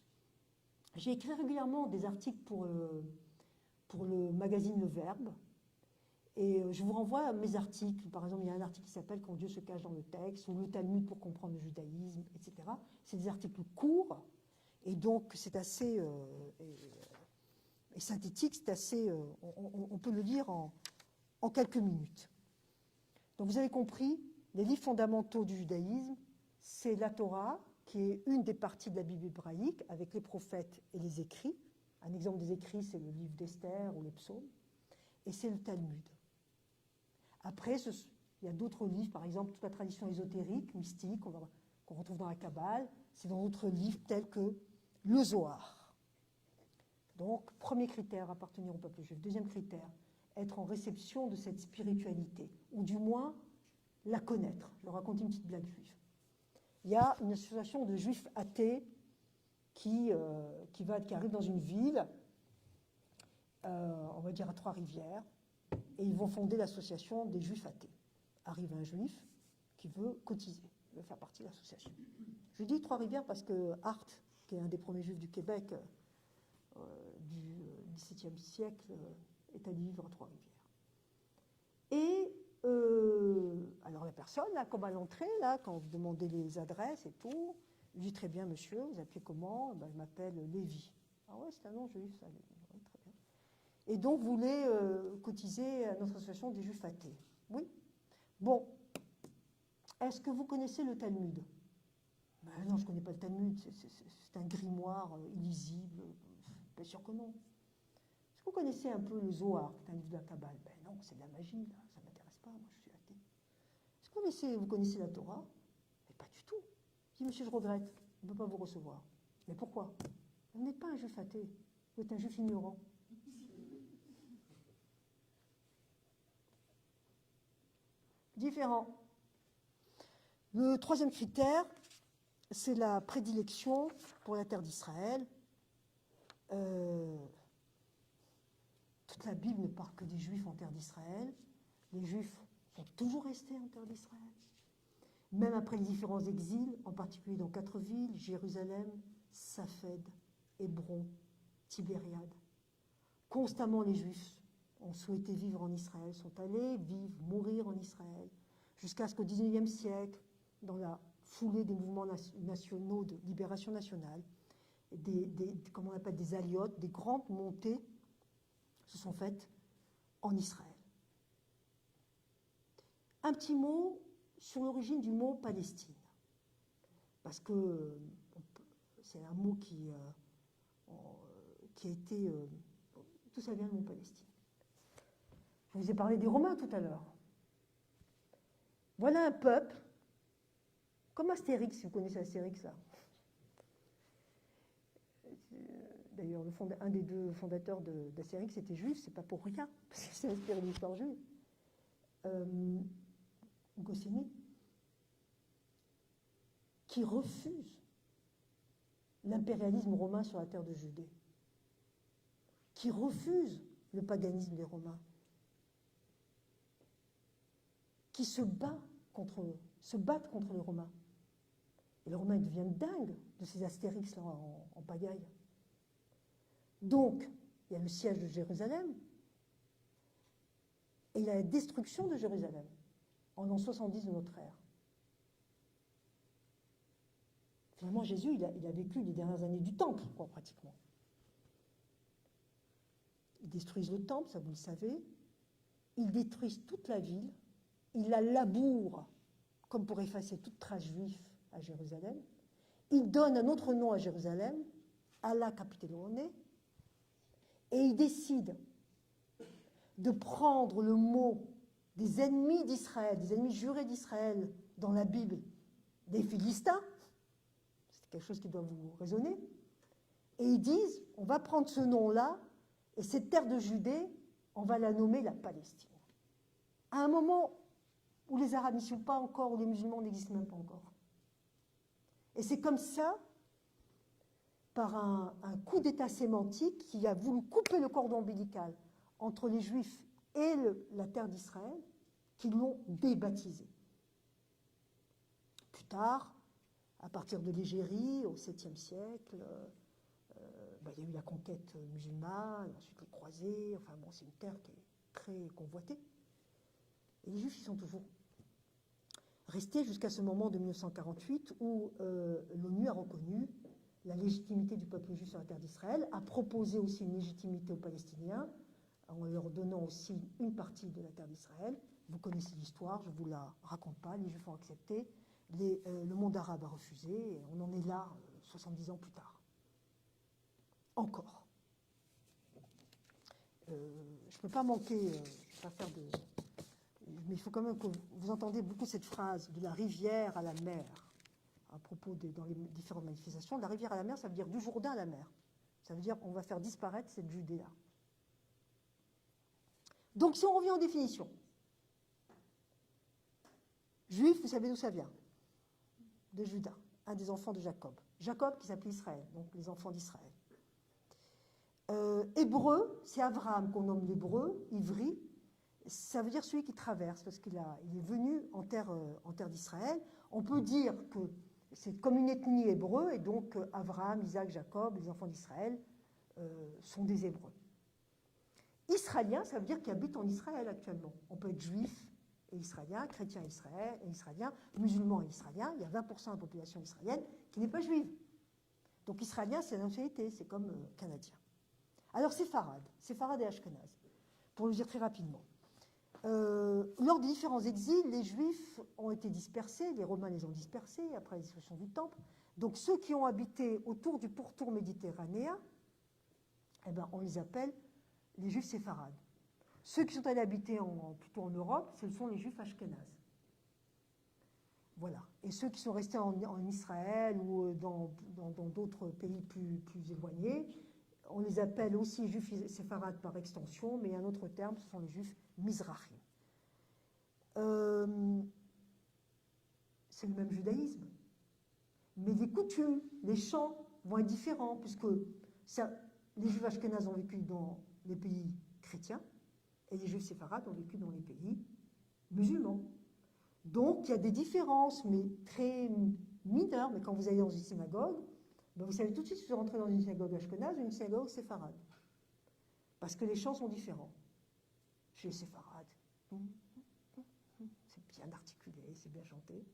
J'ai écrit régulièrement des articles pour le magazine Le Verbe. Et je vous renvoie à mes articles. Par exemple, il y a un article qui s'appelle « Quand Dieu se cache dans le texte » ou « Le Talmud pour comprendre le judaïsme », etc. C'est des articles courts. Et donc, c'est assez et synthétique. C'est assez, on peut le lire en quelques minutes. Donc, vous avez compris, les livres fondamentaux du judaïsme, c'est la Torah, qui est une des parties de la Bible hébraïque, avec les prophètes et les écrits. Un exemple des écrits, c'est le livre d'Esther ou les psaumes. Et c'est le Talmud. Après, il y a d'autres livres, par exemple, toute la tradition ésotérique, mystique, qu'on retrouve dans la Kabbale. C'est dans d'autres livres tels que le Zohar. Donc, premier critère, appartenir au peuple juif. Deuxième critère, être en réception de cette spiritualité, ou du moins la connaître. Je vais raconter une petite blague juive. Il y a une association de juifs athées qui arrive dans une ville, on va dire à Trois-Rivières, et ils vont fonder l'association des juifs athées. Arrive un juif qui veut cotiser, veut faire partie de l'association. Je dis Trois-Rivières parce que Hart, qui est un des premiers juifs du Québec du XVIIe siècle, est allé vivre à Trois-Rivières. Et alors la personne, là, comme à l'entrée, là, quand vous demandez les adresses et tout, il dit très bien, monsieur, vous appelez comment? Ben, je m'appelle Lévi. Ah ouais, c'est un nom juif, ça, Lévi. Ouais, très bien. Et donc, vous voulez cotiser à notre association des juifs athées. Oui. Bon. Est-ce que vous connaissez le Talmud? Ben non, je ne connais pas le Talmud. C'est un grimoire illisible. Bien sûr que non. Est-ce que vous connaissez un peu le Zohar, qui est un livre de la Kabbale? Ben non, c'est de la magie, là. Ça ne m'intéresse pas, moi, je suis athée. Est-ce que vous connaissez la Torah? Mais pas du tout. Je dis, monsieur, je regrette. On ne peut pas vous recevoir. Mais pourquoi? Vous n'êtes pas un juif athée. Vous êtes un juif ignorant. Différent. Le troisième critère, c'est la prédilection pour la terre d'Israël. Toute la Bible ne parle que des Juifs en terre d'Israël. Les Juifs sont toujours restés en terre d'Israël. Même après les différents exils, en particulier dans 4 villes, Jérusalem, Safed, Hébron, Tibériade. Constamment, les Juifs ont souhaité vivre en Israël, sont allés vivre, mourir en Israël, jusqu'à ce qu'au XIXe siècle, dans la foulée des mouvements nationaux de libération nationale, comment on appelle, des aliotes, des grandes montées se sont faites en Israël. Un petit mot sur l'origine du mot Palestine, parce que c'est un mot qui a été... tout ça vient du mot Palestine. Je vous ai parlé des Romains tout à l'heure. Voilà un peuple, comme Astérix, si vous connaissez Astérix, là. D'ailleurs, un des 2 fondateurs d'Astérix était juif, c'est pas pour rien, parce que c'est inspiré de l'histoire juive. Goscinny, qui refuse l'impérialisme romain sur la terre de Judée, qui refuse le paganisme des Romains, qui se battent contre les Romains. Et les Romains deviennent dingues de ces Astérix là en pagaille. Donc, il y a le siège de Jérusalem et il y a la destruction de Jérusalem en l'an 70 de notre ère. Finalement, Jésus, il a vécu les dernières années du temple, quoi, pratiquement. Ils détruisent le temple, ça vous le savez. Ils détruisent toute la ville. Ils la labourent, comme pour effacer toute trace juive à Jérusalem. Ils donnent un autre nom à Jérusalem, Alla Capitolone, et ils décident de prendre le mot des ennemis d'Israël, des ennemis jurés d'Israël dans la Bible, des Philistins, c'est quelque chose qui doit vous résonner, et ils disent, on va prendre ce nom-là, et cette terre de Judée, on va la nommer la Palestine. À un moment où les Arabes n'y sont pas encore, où les musulmans n'existent même pas encore. Et c'est comme ça, par un coup d'état sémantique, qui a voulu couper le cordon ombilical entre les Juifs et la terre d'Israël, qui l'ont débaptisé. Plus tard, à partir de l'Égérie, au 7e siècle, ben, il y a eu la conquête musulmane, ensuite les croisés, enfin bon, c'est une terre qui est très convoitée. Et les Juifs, ils sont toujours restés jusqu'à ce moment de 1948 où l'ONU a reconnu la légitimité du peuple juif sur la terre d'Israël, a proposé aussi une légitimité aux Palestiniens, en leur donnant aussi une partie de la terre d'Israël. Vous connaissez l'histoire, je ne vous la raconte pas, les Juifs ont accepté, le monde arabe a refusé, et on en est là 70 ans plus tard. Encore. Je ne peux pas manquer, je ne vais pas faire de... Mais il faut quand même que vous entendez beaucoup cette phrase de la rivière à la mer, à propos dans les différentes manifestations. De la rivière à la mer, ça veut dire du Jourdain à la mer. Ça veut dire on va faire disparaître cette Judée-là. Donc si on revient aux définitions, juif, vous savez d'où ça vient? De Judas, un des enfants de Jacob. Jacob qui s'appelait Israël, donc les enfants d'Israël. Hébreu, c'est Abraham qu'on nomme l'hébreu, ivri. Ça veut dire celui qui traverse, parce qu'il est venu en terre d'Israël. On peut dire que c'est comme une ethnie hébreu, et donc Abraham, Isaac, Jacob, les enfants d'Israël, sont des Hébreux. Israélien, ça veut dire qu'il habite en Israël actuellement. On peut être juif et israélien, chrétien et israélien, musulman et israélien. Il y a 20% de la population israélienne qui n'est pas juive. Donc israélien, c'est la nationalité, c'est comme canadien. Alors séfarade et ashkénaze, pour le dire très rapidement. Lors des différents exils, les Juifs ont été dispersés, les Romains les ont dispersés après la destruction du Temple. Donc ceux qui ont habité autour du pourtour méditerranéen, eh ben, on les appelle les Juifs séfarades. Ceux qui sont allés habiter plutôt en Europe, ce sont les Juifs ashkénazes. Voilà. Et ceux qui sont restés en Israël ou dans d'autres pays plus éloignés, on les appelle aussi Juifs séfarades par extension, mais un autre terme, ce sont les Juifs mizrahim. C'est le même judaïsme. Mais les coutumes, les chants vont être différents, puisque les Juifs ashkénazes ont vécu dans les pays chrétiens, et les Juifs séfarades ont vécu dans les pays musulmans. Donc, il y a des différences, mais très mineures. Mais quand vous allez dans une synagogue, ben vous savez tout de suite si vous rentrez dans une synagogue ashkénaze ou une synagogue séfarade. Parce que les chants sont différents. Chez les séfarades, c'est bien articulé, c'est bien chanté.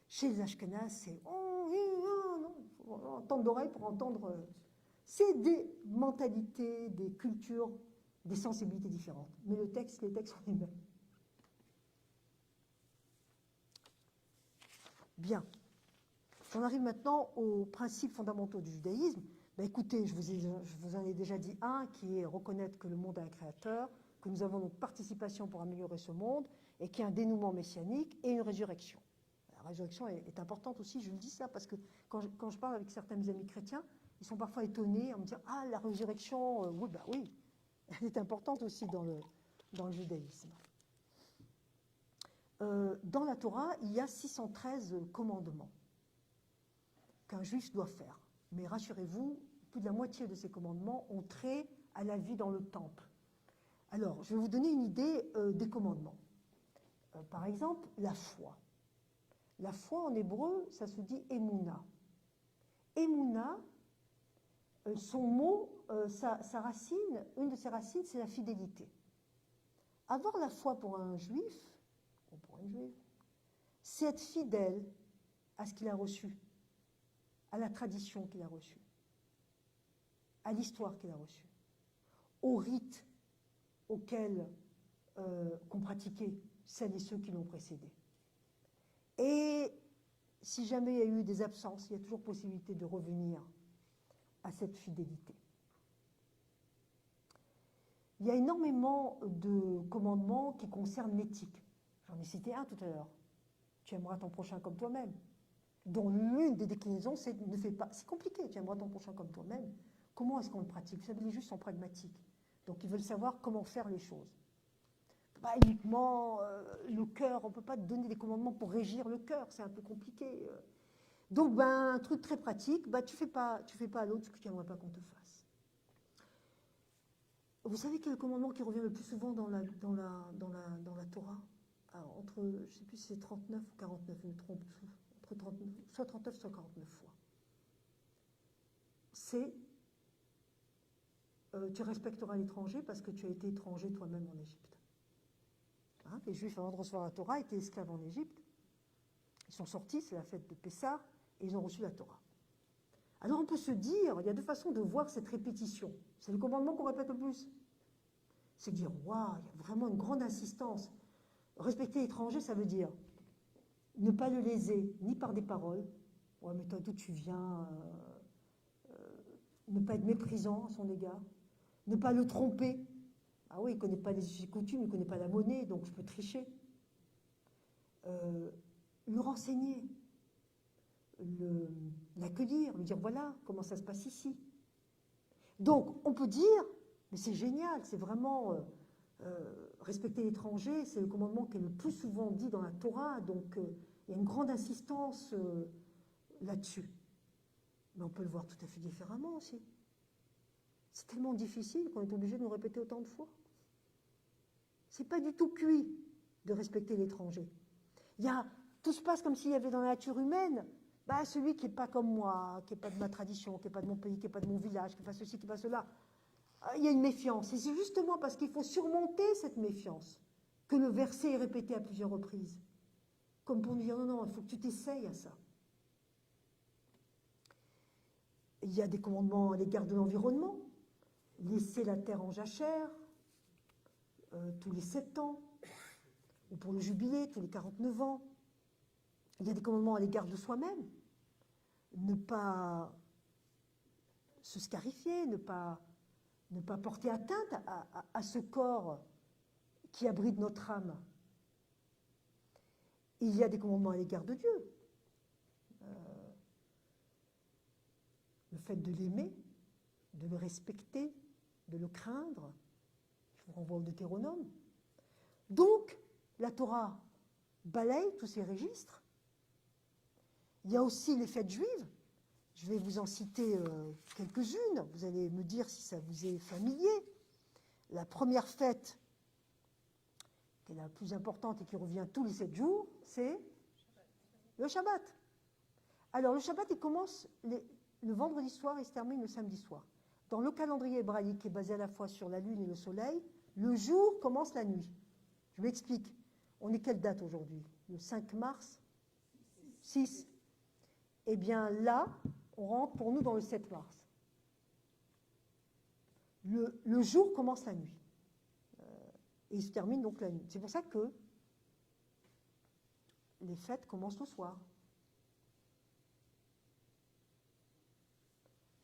Chez les ashkénazes, c'est non, il faut entendre d'oreille pour entendre. C'est des mentalités, des cultures, des sensibilités différentes. Mais les textes sont les mêmes. Bien. J'en arrive maintenant aux principes fondamentaux du judaïsme. Ben écoutez, je vous en ai déjà dit un, qui est reconnaître que le monde a un créateur, que nous avons notre participation pour améliorer ce monde, et qu'il y a un dénouement messianique et une résurrection. La résurrection est importante aussi, je le dis ça, parce que quand je parle avec certains de mes amis chrétiens, ils sont parfois étonnés en me disant « Ah, la résurrection, oui, bah oui, elle est importante aussi dans le judaïsme. » Dans la Torah, il y a 613 commandements qu'un juif doit faire. Mais rassurez-vous, plus de la moitié de ces commandements ont trait à la vie dans le temple. Alors, je vais vous donner une idée des commandements. Par exemple, la foi. La foi en hébreu, ça se dit émouna. Émouna, son mot, sa racine, une de ses racines, c'est la fidélité. Avoir la foi pour un juif, ou pour une juive, c'est être fidèle à ce qu'il a reçu, à la tradition qu'il a reçue, à l'histoire qu'il a reçue, aux rites auxquels qu'ont pratiqué celles et ceux qui l'ont précédé. Et si jamais il y a eu des absences, il y a toujours possibilité de revenir à cette fidélité. Il y a énormément de commandements qui concernent l'éthique. J'en ai cité un tout à l'heure. Tu aimeras ton prochain comme toi-même. Dont l'une des déclinaisons, c'est ne fais pas. C'est compliqué, tu aimeras ton prochain comme toi-même. Comment est-ce qu'on le pratique? Vous savez, les Juifs sont pragmatiques. Donc ils veulent savoir comment faire les choses. Pas uniquement le cœur, on ne peut pas te donner des commandements pour régir le cœur, c'est un peu compliqué. Donc un truc très pratique, tu fais pas à l'autre ce que tu n'aimerais pas qu'on te fasse. Vous savez quel est le commandement qui revient le plus souvent dans la Torah? Alors, entre, je ne sais plus si c'est 39 ou 49, je me trompe, entre 39, soit 39, soit 49 fois. C'est tu respecteras l'étranger parce que tu as été étranger toi-même en Égypte. Hein, les Juifs, avant de recevoir la Torah, étaient esclaves en Égypte. Ils sont sortis, c'est la fête de Pessah, et ils ont reçu la Torah. Alors on peut se dire, il y a deux façons de voir cette répétition. C'est le commandement qu'on répète le plus. C'est de dire, waouh, il y a vraiment une grande insistance. Respecter l'étranger, ça veut dire ne pas le léser, ni par des paroles. Ouais, mais toi, d'où tu viens ne pas être méprisant à son égard. Ne pas le tromper. Ah oui, il ne connaît pas les us et coutumes, il ne connaît pas la monnaie, donc je peux tricher. Le renseigner. L'accueillir, lui dire voilà comment ça se passe ici. Donc on peut dire, mais c'est génial, c'est vraiment respecter l'étranger, c'est le commandement qui est le plus souvent dit dans la Torah, donc il y a une grande insistance là-dessus. Mais on peut le voir tout à fait différemment aussi. C'est tellement difficile qu'on est obligé de nous répéter autant de fois. C'est pas du tout cuit de respecter l'étranger. Tout se passe comme s'il y avait dans la nature humaine celui qui n'est pas comme moi, qui n'est pas de ma tradition, qui n'est pas de mon pays, qui n'est pas de mon village, qui n'est pas ceci, qui n'est pas cela. Il y a une méfiance. Et c'est justement parce qu'il faut surmonter cette méfiance que le verset est répété à plusieurs reprises. Comme pour nous dire, non, il faut que tu t'essayes à ça. Il y a des commandements à l'égard de l'environnement. Laisser la terre en jachère tous les 7 ans, ou pour le jubilé, tous les 49 ans. Il y a des commandements à l'égard de soi-même. Ne pas se scarifier, ne pas porter atteinte à ce corps qui abrite notre âme. Il y a des commandements à l'égard de Dieu. Le fait de l'aimer, de le respecter, de le craindre. Je vous renvoie au Deutéronome. Donc, la Torah balaye tous ces registres. Il y a aussi les fêtes juives. Je vais vous en citer quelques-unes. Vous allez me dire si ça vous est familier. La première fête, qui est la plus importante et qui revient tous les 7 jours, c'est le Shabbat. Alors, le Shabbat, il commence le vendredi soir et se termine le samedi soir. Dans le calendrier hébraïque, qui est basé à la fois sur la lune et le soleil, le jour commence la nuit. Je m'explique. On est quelle date aujourd'hui? Le 5 mars 6. Eh bien là, on rentre pour nous dans le 7 mars. Le jour commence la nuit. Et il se termine donc la nuit. C'est pour ça que les fêtes commencent le soir.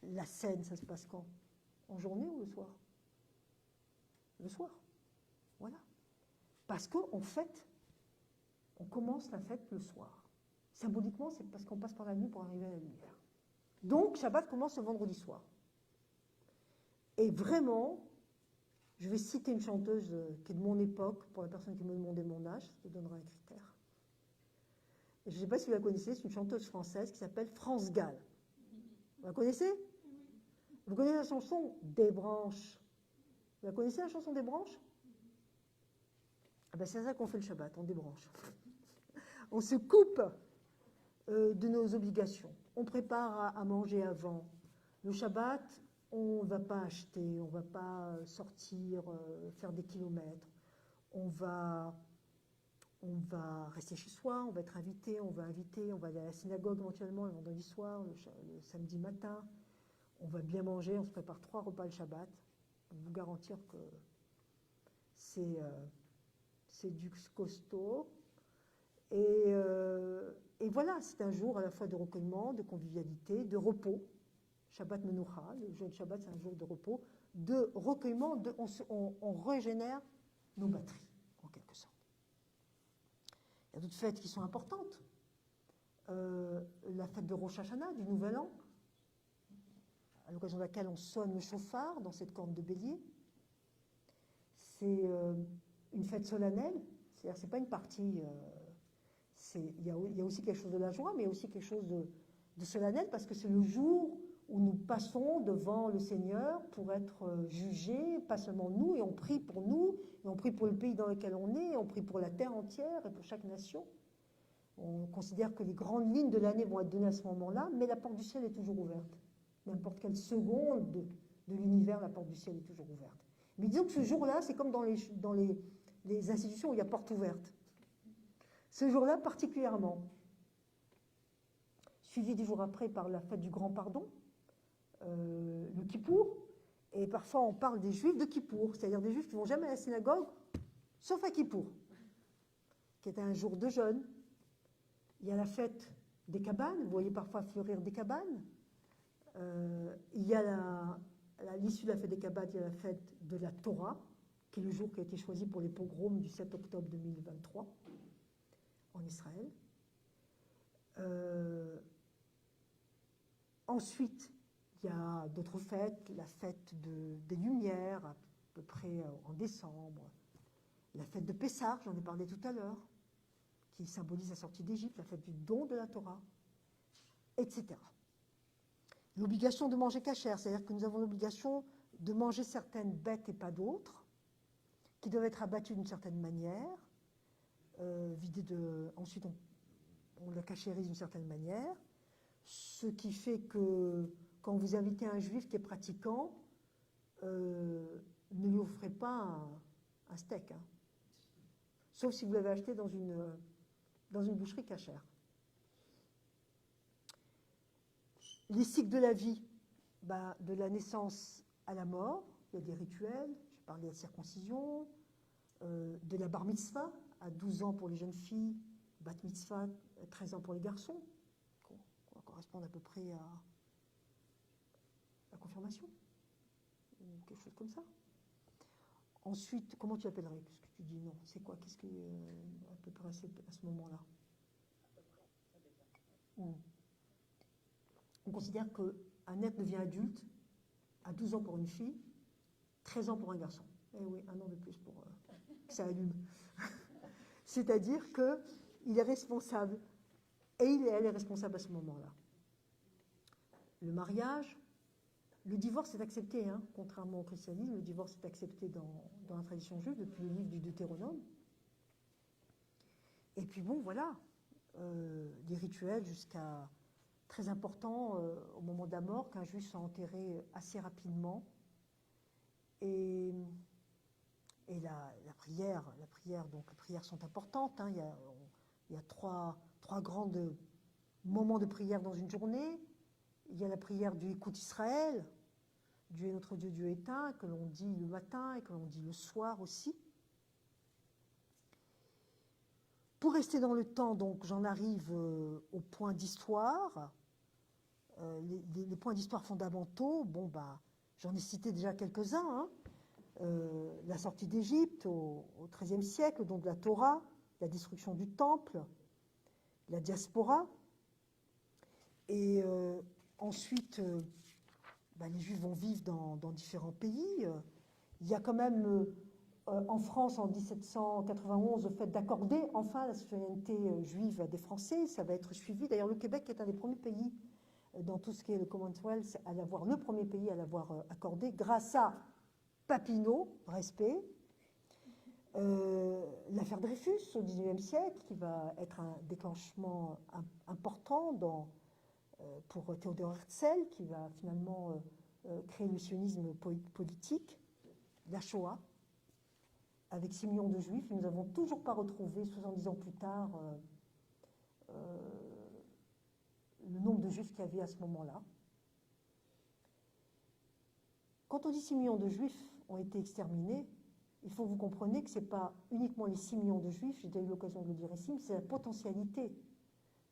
La scène, ça se passe quand? En journée ou le soir? Le soir. Voilà. Parce qu'on fête, on commence la fête le soir. Symboliquement, c'est parce qu'on passe par la nuit pour arriver à la lumière. Donc, Shabbat commence le vendredi soir. Et vraiment, je vais citer une chanteuse qui est de mon époque, pour la personne qui me demandait mon âge, ça te donnera un critère. Et je ne sais pas si vous la connaissez, c'est une chanteuse française qui s'appelle France Gall. Vous la connaissez? Vous connaissez la chanson Des branches? Vous la connaissez, la chanson Des branches? Ah ben, c'est ça qu'on fait le Shabbat, on débranche. On se coupe de nos obligations. On prépare à manger avant. Le Shabbat, on ne va pas acheter, on ne va pas sortir, faire des kilomètres. On va rester chez soi, on va être invité, on va aller à la synagogue éventuellement le vendredi soir, le samedi matin. On va bien manger, on se prépare 3 repas le Shabbat. Je peux vous garantir que c'est du costaud. Et voilà, c'est un jour à la fois de recueillement, de convivialité, de repos. Shabbat Menoucha, le jour de Shabbat, c'est un jour de repos, de recueillement, on régénère nos batteries, en quelque sorte. Il y a d'autres fêtes qui sont importantes. La fête de Rosh Hashanah, du Nouvel An, à l'occasion de laquelle on sonne le chauffard dans cette corne de bélier. C'est une fête solennelle, c'est-à-dire que ce n'est pas une partie... il y a aussi quelque chose de la joie, mais il y a aussi quelque chose de solennel, parce que c'est le jour où nous passons devant le Seigneur pour être jugés, pas seulement nous, et on prie pour nous, et on prie pour le pays dans lequel on est, et on prie pour la terre entière et pour chaque nation. On considère que les grandes lignes de l'année vont être données à ce moment-là, mais la porte du ciel est toujours ouverte. N'importe quelle seconde de l'univers, la porte du ciel est toujours ouverte. Mais disons que ce jour-là, c'est comme dans les institutions où il y a porte ouverte. Ce jour-là, particulièrement, suivi du jour après par la fête du Grand Pardon, le Kippour, et parfois on parle des Juifs de Kippour, c'est-à-dire des Juifs qui ne vont jamais à la synagogue, sauf à Kippour, qui est un jour de jeûne. Il y a la fête des cabanes, vous voyez parfois fleurir des cabanes. Il y a à l'issue de la fête des cabanes, il y a la fête de la Torah, qui est le jour qui a été choisi pour les pogroms du 7 octobre 2023 en Israël. Ensuite, il y a d'autres fêtes, la fête des Lumières, à peu près en décembre, la fête de Pessah, j'en ai parlé tout à l'heure, qui symbolise la sortie d'Égypte, la fête du don de la Torah, etc. L'obligation de manger cachère, c'est-à-dire que nous avons l'obligation de manger certaines bêtes et pas d'autres, qui doivent être abattues d'une certaine manière, ensuite on la cachérise d'une certaine manière, ce qui fait que quand vous invitez un juif qui est pratiquant, ne lui offrez pas un steak, hein. Sauf si vous l'avez acheté dans une boucherie cachère. Les cycles de la vie, de la naissance à la mort, il y a des rituels, j'ai parlé de la circoncision, de la bar mitzvah, à 12 ans pour les jeunes filles, bat mitzvah, 13 ans pour les garçons, qui correspondent à peu près à la confirmation, ou quelque chose comme ça. Ensuite, comment tu appellerais? Qu'est-ce que tu dis? Non, c'est quoi? Qu'est-ce qui est à peu près à ce moment-là? On considère qu'un être devient adulte à 12 ans pour une fille, 13 ans pour un garçon. Eh oui, un an de plus pour que ça allume. C'est-à-dire qu'il est responsable, et il et elle est responsable à ce moment-là. Le mariage, le divorce est accepté, hein, contrairement au christianisme, le divorce est accepté dans la tradition juive depuis le livre du Deutéronome. Et puis bon, voilà, des rituels jusqu'à très important au moment de la mort, qu'un juif soit enterré assez rapidement. Et la prière, donc les prières sont importantes, hein, il y a trois grands moments de prière dans une journée. Il y a la prière du Écoute Israël, Dieu est notre Dieu, Dieu est un, que l'on dit le matin et que l'on dit le soir aussi. Pour rester dans le temps, donc, j'en arrive au point d'histoire. Les points d'histoire fondamentaux, j'en ai cité déjà quelques-uns. Hein. La sortie d'Égypte au XIIIe siècle, donc la Torah, la destruction du temple, la diaspora. Et ensuite, les Juifs vont vivre dans différents pays. Il y a quand même, en France, en 1791, le fait d'accorder enfin la citoyenneté juive à des Français. Ça va être suivi. D'ailleurs, le Québec est un des premiers pays dans tout ce qui est le Commonwealth, le premier pays à l'avoir accordé, grâce à Papineau, respect. L'affaire Dreyfus au XIXe siècle, qui va être un déclenchement important pour Théodore Herzl, qui va finalement créer le sionisme politique. La Shoah, avec 6 millions de Juifs, nous n'avons toujours pas retrouvé, 70 ans plus tard, le nombre de Juifs qu'il y avait à ce moment-là. Quand on dit 6 millions de Juifs ont été exterminés, il faut que vous compreniez que ce n'est pas uniquement les 6 millions de Juifs, j'ai déjà eu l'occasion de le dire ici, mais c'est la potentialité.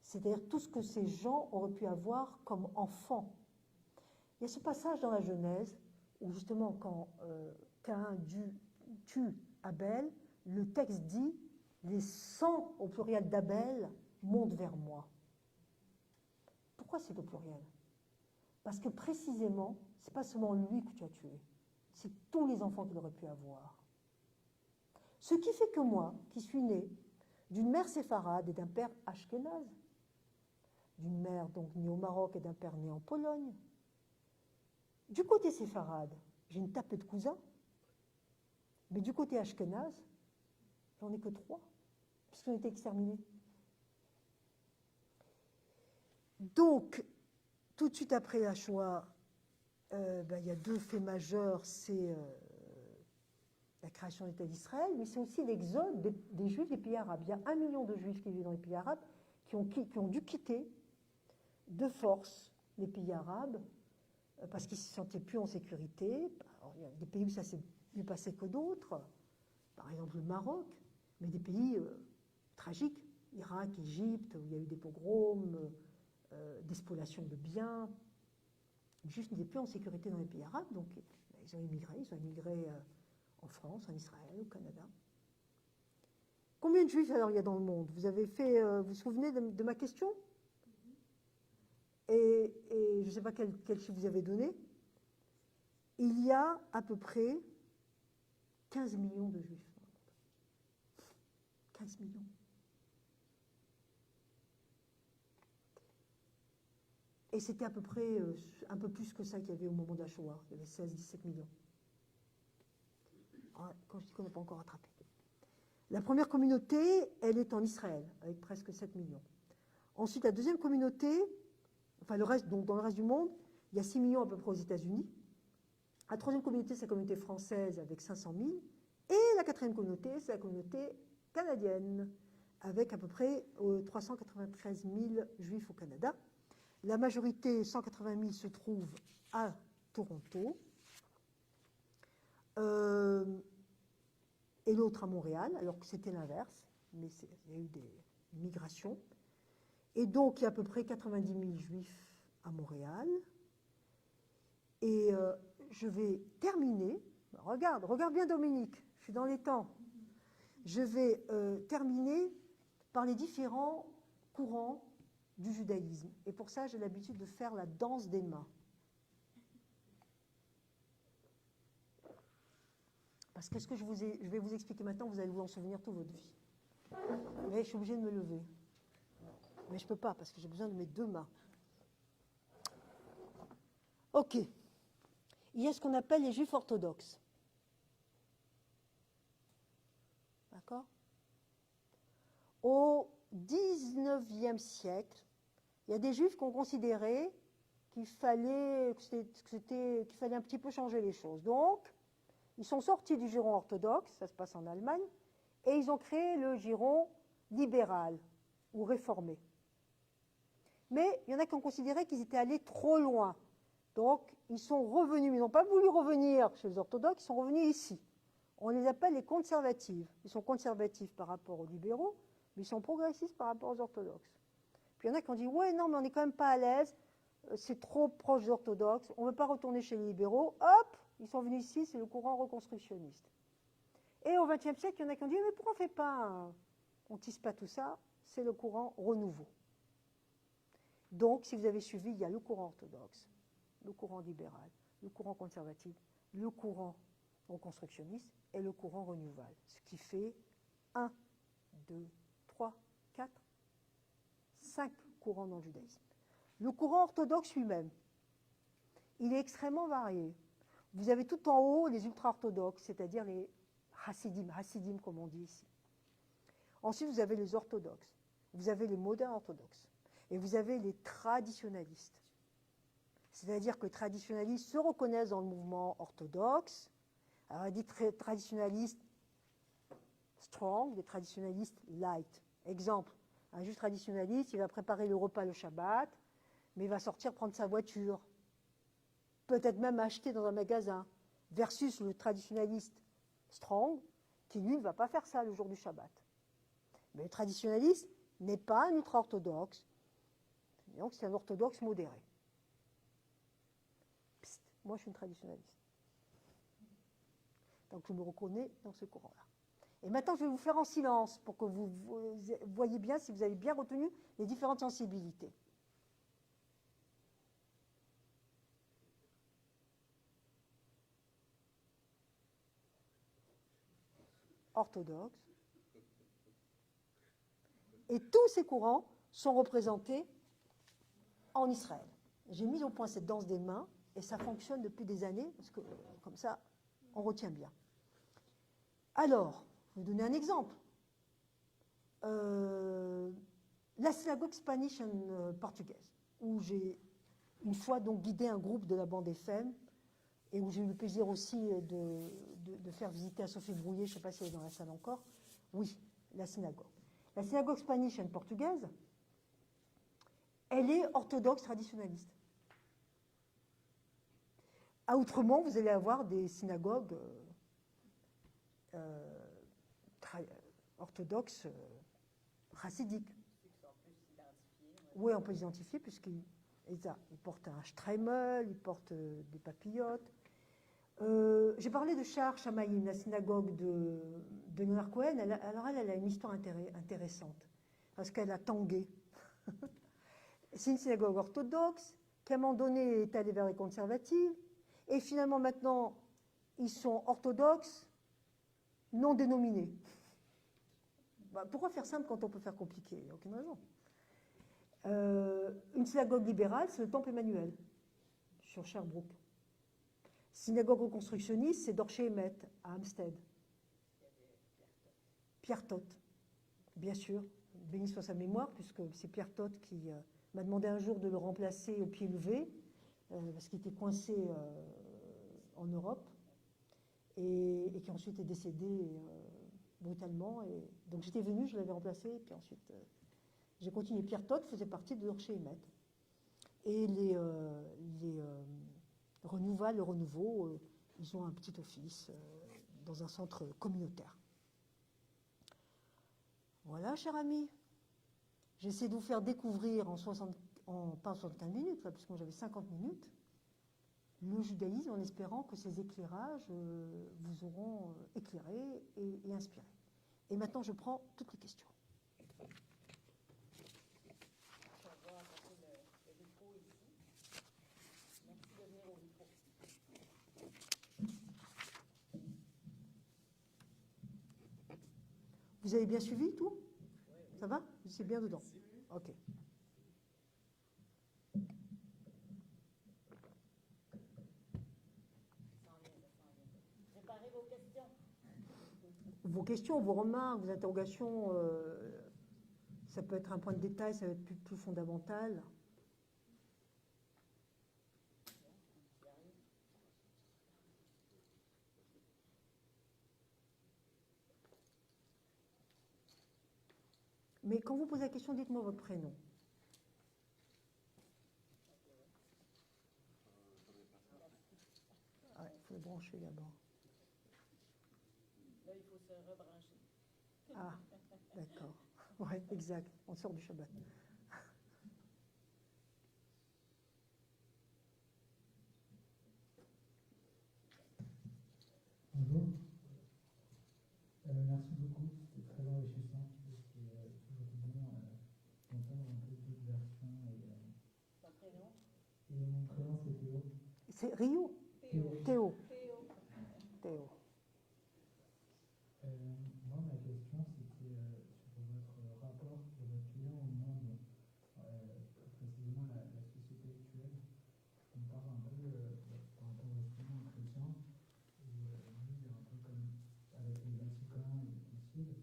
C'est-à-dire tout ce que ces gens auraient pu avoir comme enfants. Il y a ce passage dans la Genèse où justement quand Caïn tue Abel, le texte dit « les sangs au pluriel d'Abel montent vers moi ». Pourquoi c'est au pluriel? Parce que précisément, ce n'est pas seulement lui que tu as tué, c'est tous les enfants qu'il aurait pu avoir. Ce qui fait que moi, qui suis née d'une mère séfarade et d'un père ashkénaze, d'une mère donc née au Maroc et d'un père né en Pologne, du côté séfarade, j'ai une tapée de cousins, mais du côté ashkénaze, j'en ai que 3, puisqu'on a été exterminés. Donc, tout de suite après la Shoah, il y a deux faits majeurs, c'est la création de l'État d'Israël, mais c'est aussi l'exode des Juifs des pays arabes. Il y a 1 million de Juifs qui vivent dans les pays arabes qui ont dû quitter de force les pays arabes parce qu'ils ne se sentaient plus en sécurité. Alors, il y a des pays où ça s'est mieux passé que d'autres, par exemple le Maroc, mais des pays tragiques, Irak, Égypte, où il y a eu des pogroms, des spoliations de biens. Les Juifs n'étaient plus en sécurité dans les pays arabes, donc ils ont immigré en France, en Israël, au Canada. Combien de Juifs alors il y a dans le monde? Vous vous souvenez de ma question? Et je ne sais pas quel chiffre vous avez donné. Il y a à peu près 15 millions de Juifs dans le monde. 15 millions. Et c'était à peu près un peu plus que ça qu'il y avait au moment de la Shoah. Il y avait 16-17 millions. Quand je dis qu'on n'a pas encore rattrapé. La première communauté, elle est en Israël, avec presque 7 millions. Ensuite, la deuxième communauté, enfin le reste, donc dans le reste du monde, il y a 6 millions à peu près aux États-Unis. La troisième communauté, c'est la communauté française avec 500 000. Et la quatrième communauté, c'est la communauté canadienne, avec à peu près 393 000 Juifs au Canada. La majorité, 180 000, se trouve à Toronto. Et l'autre à Montréal, alors que c'était l'inverse, mais il y a eu des migrations. Et donc, il y a à peu près 90 000 Juifs à Montréal. Et je vais terminer. Regarde bien Dominique, je suis dans les temps. Je vais terminer par les différents courants du judaïsme. Et pour ça, j'ai l'habitude de faire la danse des mains. Parce que ce que je vais vous expliquer maintenant, vous allez vous en souvenir toute votre vie. Mais je suis obligée de me lever. Mais je ne peux pas, parce que j'ai besoin de mes deux mains. OK. Il y a ce qu'on appelle les Juifs orthodoxes. D'accord? Au XIXe siècle, il y a des Juifs qui ont considéré qu'il fallait un petit peu changer les choses. Donc, ils sont sortis du giron orthodoxe, ça se passe en Allemagne, et ils ont créé le giron libéral ou réformé. Mais il y en a qui ont considéré qu'ils étaient allés trop loin. Donc, ils sont revenus, mais ils n'ont pas voulu revenir chez les orthodoxes, ils sont revenus ici. On les appelle les conservatifs. Ils sont conservatifs par rapport aux libéraux, mais ils sont progressistes par rapport aux orthodoxes. Puis il y en a qui ont dit, ouais, non, mais on n'est quand même pas à l'aise, c'est trop proche des orthodoxes, on ne veut pas retourner chez les libéraux, hop, ils sont venus ici, c'est le courant reconstructionniste. Et au XXe siècle, il y en a qui ont dit, mais pourquoi on ne fait pas, on ne tisse pas tout ça, c'est le courant renouveau. Donc, si vous avez suivi, il y a le courant orthodoxe, le courant libéral, le courant conservatif, le courant reconstructionniste et le courant renouvel. Ce qui fait 1, 2, 3, 4, 5 courants dans le judaïsme. Le courant orthodoxe lui-même, il est extrêmement varié. Vous avez tout en haut les ultra-orthodoxes, c'est-à-dire les hassidim comme on dit ici. Ensuite, vous avez les orthodoxes, vous avez les modernes orthodoxes, et vous avez les traditionalistes. C'est-à-dire que les traditionalistes se reconnaissent dans le mouvement orthodoxe. Alors, il dit traditionalistes strong, des traditionalistes light. Exemple, un juif traditionaliste, il va préparer le repas le Shabbat, mais il va sortir prendre sa voiture, peut-être même acheter dans un magasin, versus le traditionaliste strong, qui lui ne va pas faire ça le jour du Shabbat. Mais le traditionaliste n'est pas un ultra-orthodoxe, donc c'est un orthodoxe modéré. Psst, moi je suis une traditionaliste. Donc je me reconnais dans ce courant-là. Et maintenant je vais vous faire en silence pour que vous voyez bien si vous avez bien retenu les différentes sensibilités. Orthodoxe. Et tous ces courants sont représentés en Israël. J'ai mis au point cette danse des mains et ça fonctionne depuis des années parce que comme ça, on retient bien. Alors, je vais vous donner un exemple. La synagogue Spanish portugaise, où j'ai une fois donc guidé un groupe de la bande FM, et où j'ai eu le plaisir aussi de faire visiter à Sophie Brouillet, je ne sais pas si elle est dans la salle encore, oui, la synagogue. La synagogue Spanish and portugaise, elle est orthodoxe traditionnaliste. À Outremont, vous allez avoir des synagogues orthodoxes chassidiques. Oui, on peut les identifier puisqu'ils portent un streimel, ils portent des papillotes. J'ai parlé de Shar Shamayim, la synagogue de Leonard Cohen. Elle a une histoire intéressante parce qu'elle a tangué. C'est une synagogue orthodoxe qui, à un moment donné, est allée vers les conservatives. Et finalement, maintenant, ils sont orthodoxes, non dénominés. Pourquoi faire simple quand on peut faire compliqué? Il n'y a aucune raison. Une synagogue libérale, c'est le Temple Emmanuel, sur Sherbrooke. Synagogue reconstructionniste, c'est Dorchet Emet, à Hampstead. Pierre Todt, bien sûr, béni soit sa mémoire, puisque c'est Pierre Todt qui m'a demandé un jour de le remplacer au pied levé, parce qu'il était coincé en Europe, et qui ensuite est décédé brutalement. Et donc j'étais venue, je l'avais remplacé, et puis ensuite j'ai continué. Pierre Todt faisait partie de Dorchet Emet. Et le renouveau, ils ont un petit office dans un centre communautaire. Voilà, cher ami. J'essaie de vous faire découvrir pas 75 minutes, puisque moi j'avais 50 minutes, le judaïsme en espérant que ces éclairages vous auront éclairé et inspiré. Et maintenant, je prends toutes les questions. Vous avez bien suivi tout? Ça va? Vous êtes bien dedans? Ok. Préparez vos questions. Vos questions, vos remarques, vos interrogations, ça peut être un point de détail, ça peut être plus fondamental. Mais quand vous posez la question, dites-moi votre prénom. Il faut le brancher d'abord. Là, il faut se rebrancher. Ah, d'accord. Oui, exact. On sort du Shabbat. Bonjour. Merci beaucoup. C'était très enrichissant. C'est toujours bon d'entendre un peu d'autres versions. Ton prénom? Et mon prénom, c'est Théo. C'est Rio? Théo. Théo. Moi, ma question, c'était sur votre rapport de votre client au monde, plus précisément la société actuelle. On parle un peu par rapport au client chrétien, où lui, il est un peu comme avec le Vatican et le Concile,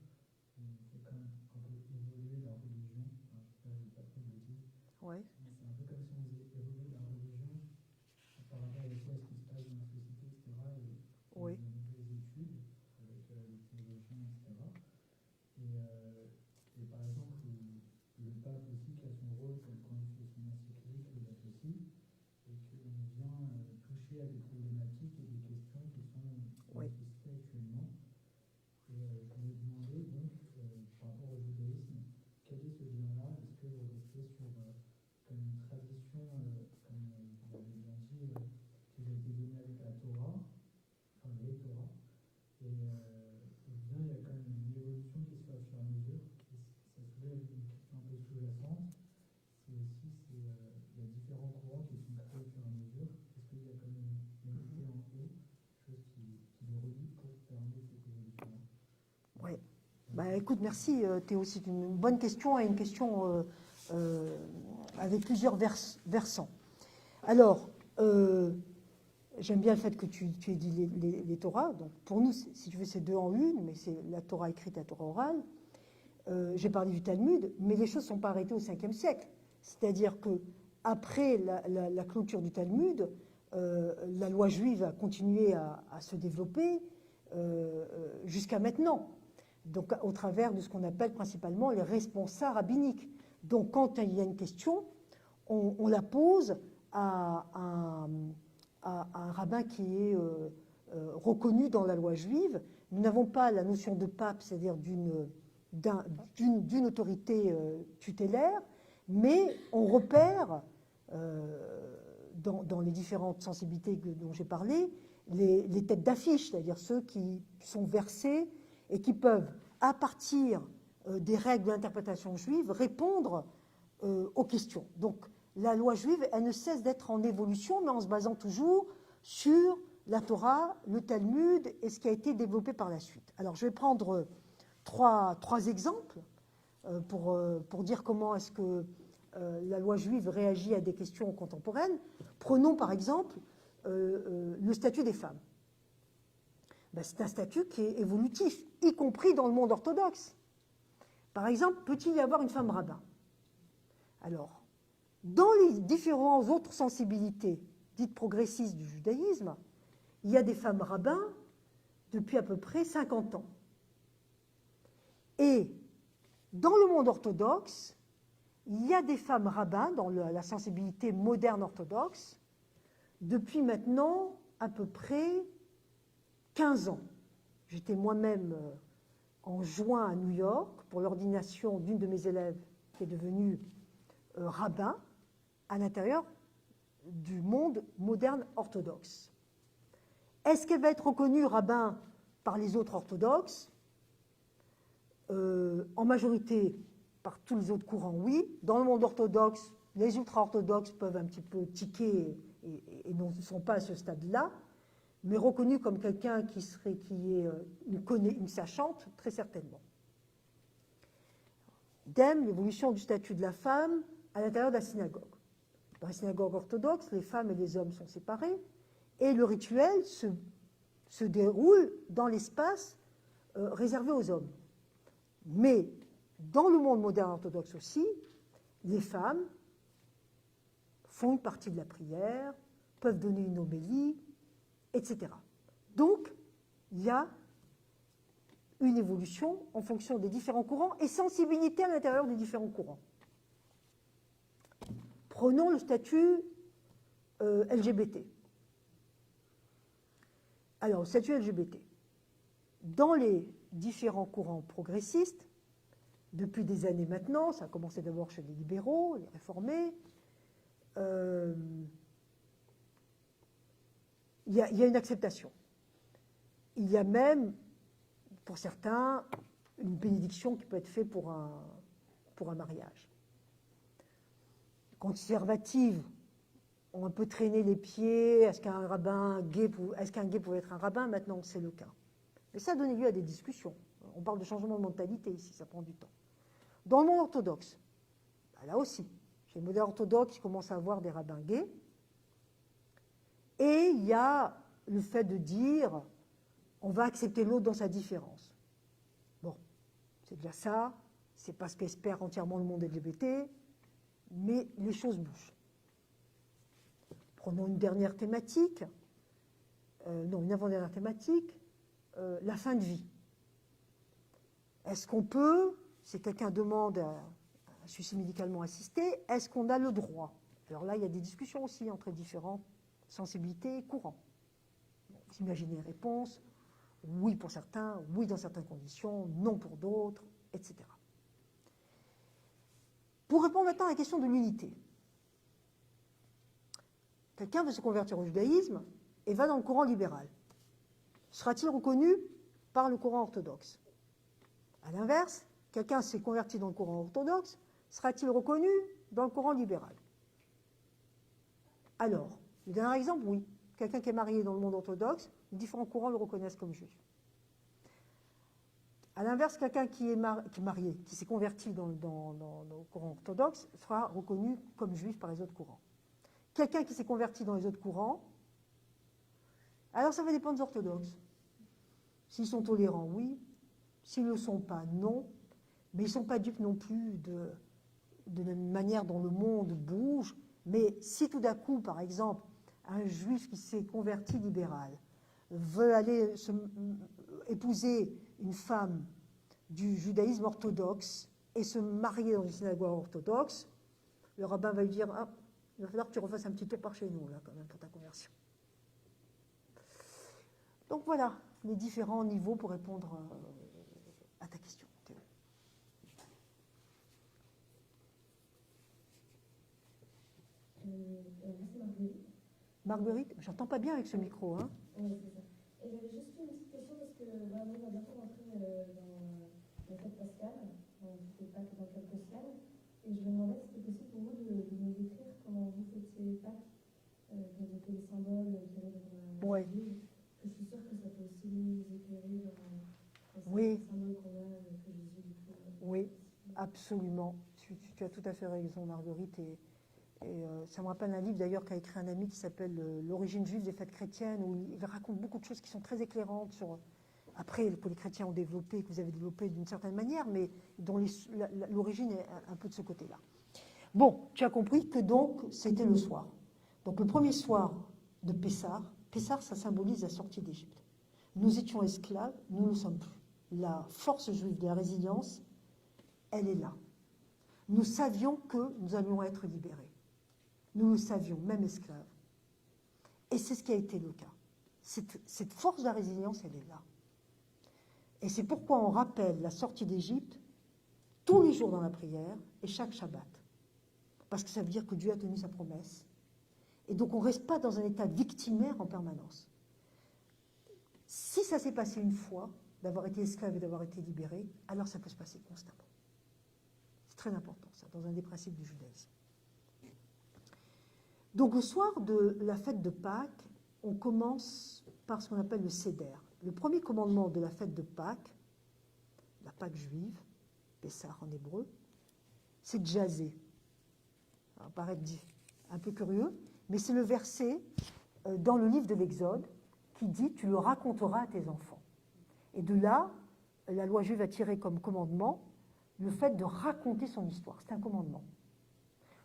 c'est comme un peu évoluer la religion. Enfin, je sais pas, je ne vais pas trop le dire. Oui. Mais c'est un peu comme si on faisait évoluer la religion par rapport aussi à ce qui se passe dans la société, etc. Et Oui. de nouvelles études avec les théologiens, etc. Et par exemple, le pape aussi qui a son rôle quand il fait son encyclique, il a aussi, et qu'on vient toucher à des problématiques et des questions qui sont dans la société actuellement. Et je voulais demander donc, par rapport au judaïsme, quel est ce lien-là? Est-ce que vous restez sur comme une tradition, comme vous l'avez bien dit, qui a été donnée avec la Torah, enfin les Torahs, et bien il y a quand même une évolution qui se fait au fur et à mesure, et ça soulève une question un peu sous-jacente, c'est aussi il y a différents courants qui sont créés au fur et à mesure. Est-ce qu'il y a comme une unité en haut, chose qui le relie pour permettre cette évolution-là? Oui. Bah, écoute, merci Théo, c'est une bonne question et une question avec plusieurs versants. Alors, j'aime bien le fait que tu aies dit les Torahs. Donc, pour nous, si tu veux, c'est deux en une, mais c'est la Torah écrite et la Torah orale. J'ai parlé du Talmud, mais les choses ne sont pas arrêtées au 5e siècle. C'est-à-dire que après la clôture du Talmud, la loi juive a continué à se développer jusqu'à maintenant, donc au travers de ce qu'on appelle principalement les responsables rabbiniques. Donc quand il y a une question, on la pose à un rabbin qui est reconnu dans la loi juive. Nous n'avons pas la notion de pape, c'est-à-dire d'une autorité tutélaire, mais on repère dans les différentes sensibilités dont j'ai parlé, les têtes d'affiche, c'est-à-dire ceux qui sont versés et qui peuvent, à partir des règles d'interprétation juive, répondre aux questions. Donc, la loi juive, elle ne cesse d'être en évolution, mais en se basant toujours sur la Torah, le Talmud et ce qui a été développé par la suite. Alors, je vais prendre trois exemples pour dire comment est-ce que la loi juive réagit à des questions contemporaines. Prenons par exemple le statut des femmes. Ben, c'est un statut qui est évolutif, y compris dans le monde orthodoxe. Par exemple, peut-il y avoir une femme rabbin? Alors, dans les différentes autres sensibilités dites progressistes du judaïsme, il y a des femmes rabbins depuis à peu près 50 ans. Et dans le monde orthodoxe, il y a des femmes rabbins dans la sensibilité moderne orthodoxe depuis maintenant à peu près 15 ans. J'étais moi-même en juin à New York pour l'ordination d'une de mes élèves qui est devenue rabbin à l'intérieur du monde moderne orthodoxe. Est-ce qu'elle va être reconnue rabbin par les autres orthodoxes? En majorité par tous les autres courants, oui. Dans le monde orthodoxe, les ultra-orthodoxes peuvent un petit peu tiquer et ne sont pas à ce stade-là, mais reconnue comme quelqu'un qui est une sachante, très certainement. Idem, l'évolution du statut de la femme à l'intérieur de la synagogue. Dans la synagogue orthodoxe, les femmes et les hommes sont séparés, et le rituel se déroule dans l'espace réservé aux hommes. Mais dans le monde moderne orthodoxe aussi, les femmes font une partie de la prière, peuvent donner une homélie, etc. Donc, il y a une évolution en fonction des différents courants et sensibilité à l'intérieur des différents courants. Prenons le statut LGBT. Alors, le statut LGBT. Dans les différents courants progressistes, depuis des années maintenant, ça a commencé d'abord chez les libéraux, les réformés, il y a une acceptation. Il y a même, pour certains, une bénédiction qui peut être faite pour un mariage. Les conservatives ont un peu traîné les pieds. Est-ce qu'un gay pouvait être un rabbin? Maintenant, c'est le cas. Mais ça a donné lieu à des discussions. On parle de changement de mentalité ici, ça prend du temps. Dans le monde orthodoxe, là aussi, chez les modernes orthodoxes, ils commencent à avoir des rabbins gays. Et il y a le fait de dire, on va accepter l'autre dans sa différence. Bon, c'est déjà ça, c'est pas ce qu'espère entièrement le monde LGBT, mais les choses bougent. Prenons une dernière thématique, une avant-dernière thématique, la fin de vie. Est-ce qu'on peut, si quelqu'un demande un suicide médicalement assisté, est-ce qu'on a le droit? Alors là, il y a des discussions aussi entre différentes sensibilités et courants. Vous imaginez les réponses, oui pour certains, oui dans certaines conditions, non pour d'autres, etc. Pour répondre maintenant à la question de l'unité. Quelqu'un veut se convertir au judaïsme et va dans le courant libéral. Sera-t-il reconnu par le courant orthodoxe? À l'inverse, quelqu'un s'est converti dans le courant orthodoxe, sera-t-il reconnu dans le courant libéral? Alors, le dernier exemple, oui. Quelqu'un qui est marié dans le monde orthodoxe, différents courants le reconnaissent comme juif. À l'inverse, quelqu'un qui est marié, qui s'est converti dans le courant orthodoxe, sera reconnu comme juif par les autres courants. Quelqu'un qui s'est converti dans les autres courants, alors ça va dépendre des orthodoxes. S'ils sont tolérants, oui. S'ils ne le sont pas, non. Mais ils ne sont pas dupes non plus de la manière dont le monde bouge Mais si tout d'un coup, par exemple, un juif qui s'est converti libéral veut aller épouser une femme du judaïsme orthodoxe et se marier dans une synagogue orthodoxe, le rabbin va lui dire « Ah, il va falloir que tu refasses un petit tour par chez nous, là, quand même, pour ta conversion. » Donc voilà les différents niveaux pour répondre à ta question, Théo. Moi, c'est Marguerite. Marguerite, j'entends pas bien avec ce micro, hein. Oui, c'est ça. Et j'avais juste une petite question parce que on va bientôt rentrer dans la fête pascale. C'était Pâques dans quelques semaines. Et je me demandais si c'était possible pour vous de nous décrire comment vous fêtiez Pâques, quels étaient les symboles qu'il y avait dans la Bible. Je suis sûre que ça peut aussi nous éclairer dans les symboles qu'on a, que Jésus du coup. Oui, absolument. Tu as tout à fait raison, Marguerite. Et ça me rappelle un livre d'ailleurs qu'a écrit un ami qui s'appelle L'origine juive des fêtes chrétiennes, où il raconte beaucoup de choses qui sont très éclairantes sur, après, que les chrétiens ont développé, que vous avez développé d'une certaine manière, mais dont l'origine est un peu de ce côté-là. Bon, tu as compris que donc c'était le soir. Donc le premier soir de Pessah, Pessah, ça symbolise la sortie d'Égypte. Nous étions esclaves, nous ne le sommes plus. La force juive de la résilience, elle est là. Nous savions que nous allions être libérés. Nous le savions, même esclaves. Et c'est ce qui a été le cas. Cette force de la résilience, elle est là. Et c'est pourquoi on rappelle la sortie d'Égypte tous les jours dans la prière et chaque Shabbat. Parce que ça veut dire que Dieu a tenu sa promesse. Et donc on ne reste pas dans un état victimaire en permanence. Si ça s'est passé une fois, d'avoir été esclave et d'avoir été libéré, alors ça peut se passer constamment. C'est très important, ça, dans un des principes du judaïsme. Donc le soir de la fête de Pâques, on commence par ce qu'on appelle le Seder. Le premier commandement de la fête de Pâques, la Pâque juive, Pessah en hébreu, c'est de jaser. Ça va paraître un peu curieux, mais c'est le verset dans le livre de l'Exode qui dit « Tu le raconteras à tes enfants ». Et de là, la loi juive a tiré comme commandement le fait de raconter son histoire. C'est un commandement.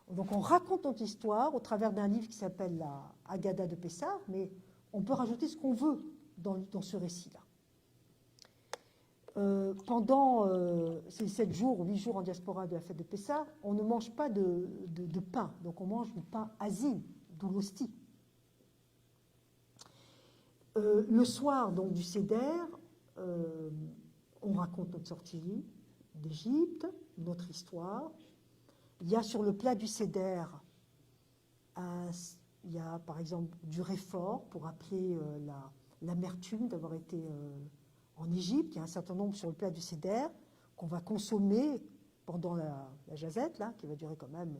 Donc on raconte notre histoire au travers d'un livre qui s'appelle la Haggadah de Pessah, mais on peut rajouter ce qu'on veut dans ce récit-là. Pendant ces 7 jours ou 8 jours en diaspora de la fête de Pessah, on ne mange pas de pain, donc on mange du pain azim, d'où l'hostie. Le soir donc, du Seder, on raconte notre sortie d'Égypte, notre histoire. Il y a sur le plat du Seder, il y a par exemple du réfort pour rappeler l'amertume d'avoir été en Égypte. Il y a un certain nombre sur le plat du Seder qu'on va consommer pendant la jazette, là, qui va durer quand même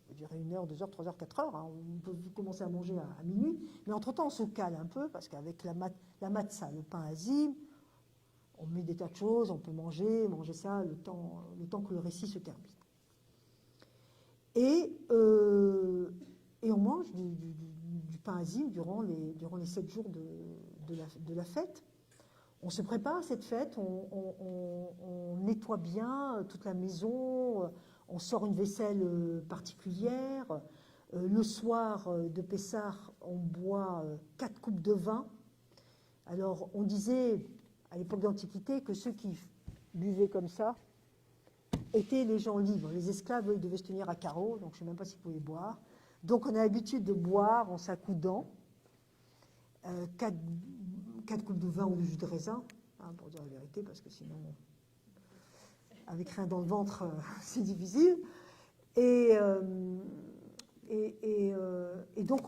1 heure, 2 heures, 3 heures, 4 heures. Hein. On peut commencer à manger à minuit, mais entre-temps on se cale un peu parce qu'avec la matzah, le pain azim, on met des tas de choses, on peut manger ça le temps que le récit se termine. Et on mange du pain azim durant les 7 jours de la fête. On se prépare à cette fête, on nettoie bien toute la maison, on sort une vaisselle particulière. Le soir de Pessah, on boit 4 coupes de vin. Alors, on disait à l'époque d'Antiquité que ceux qui buvaient comme ça étaient les gens libres. Les esclaves, eux, ils devaient se tenir à carreau, donc je ne sais même pas s'ils pouvaient boire. Donc, on a l'habitude de boire en s'accoudant 4 coupes de vin ou de jus de raisin, hein, pour dire la vérité, parce que sinon, avec rien dans le ventre, c'est difficile. Et donc,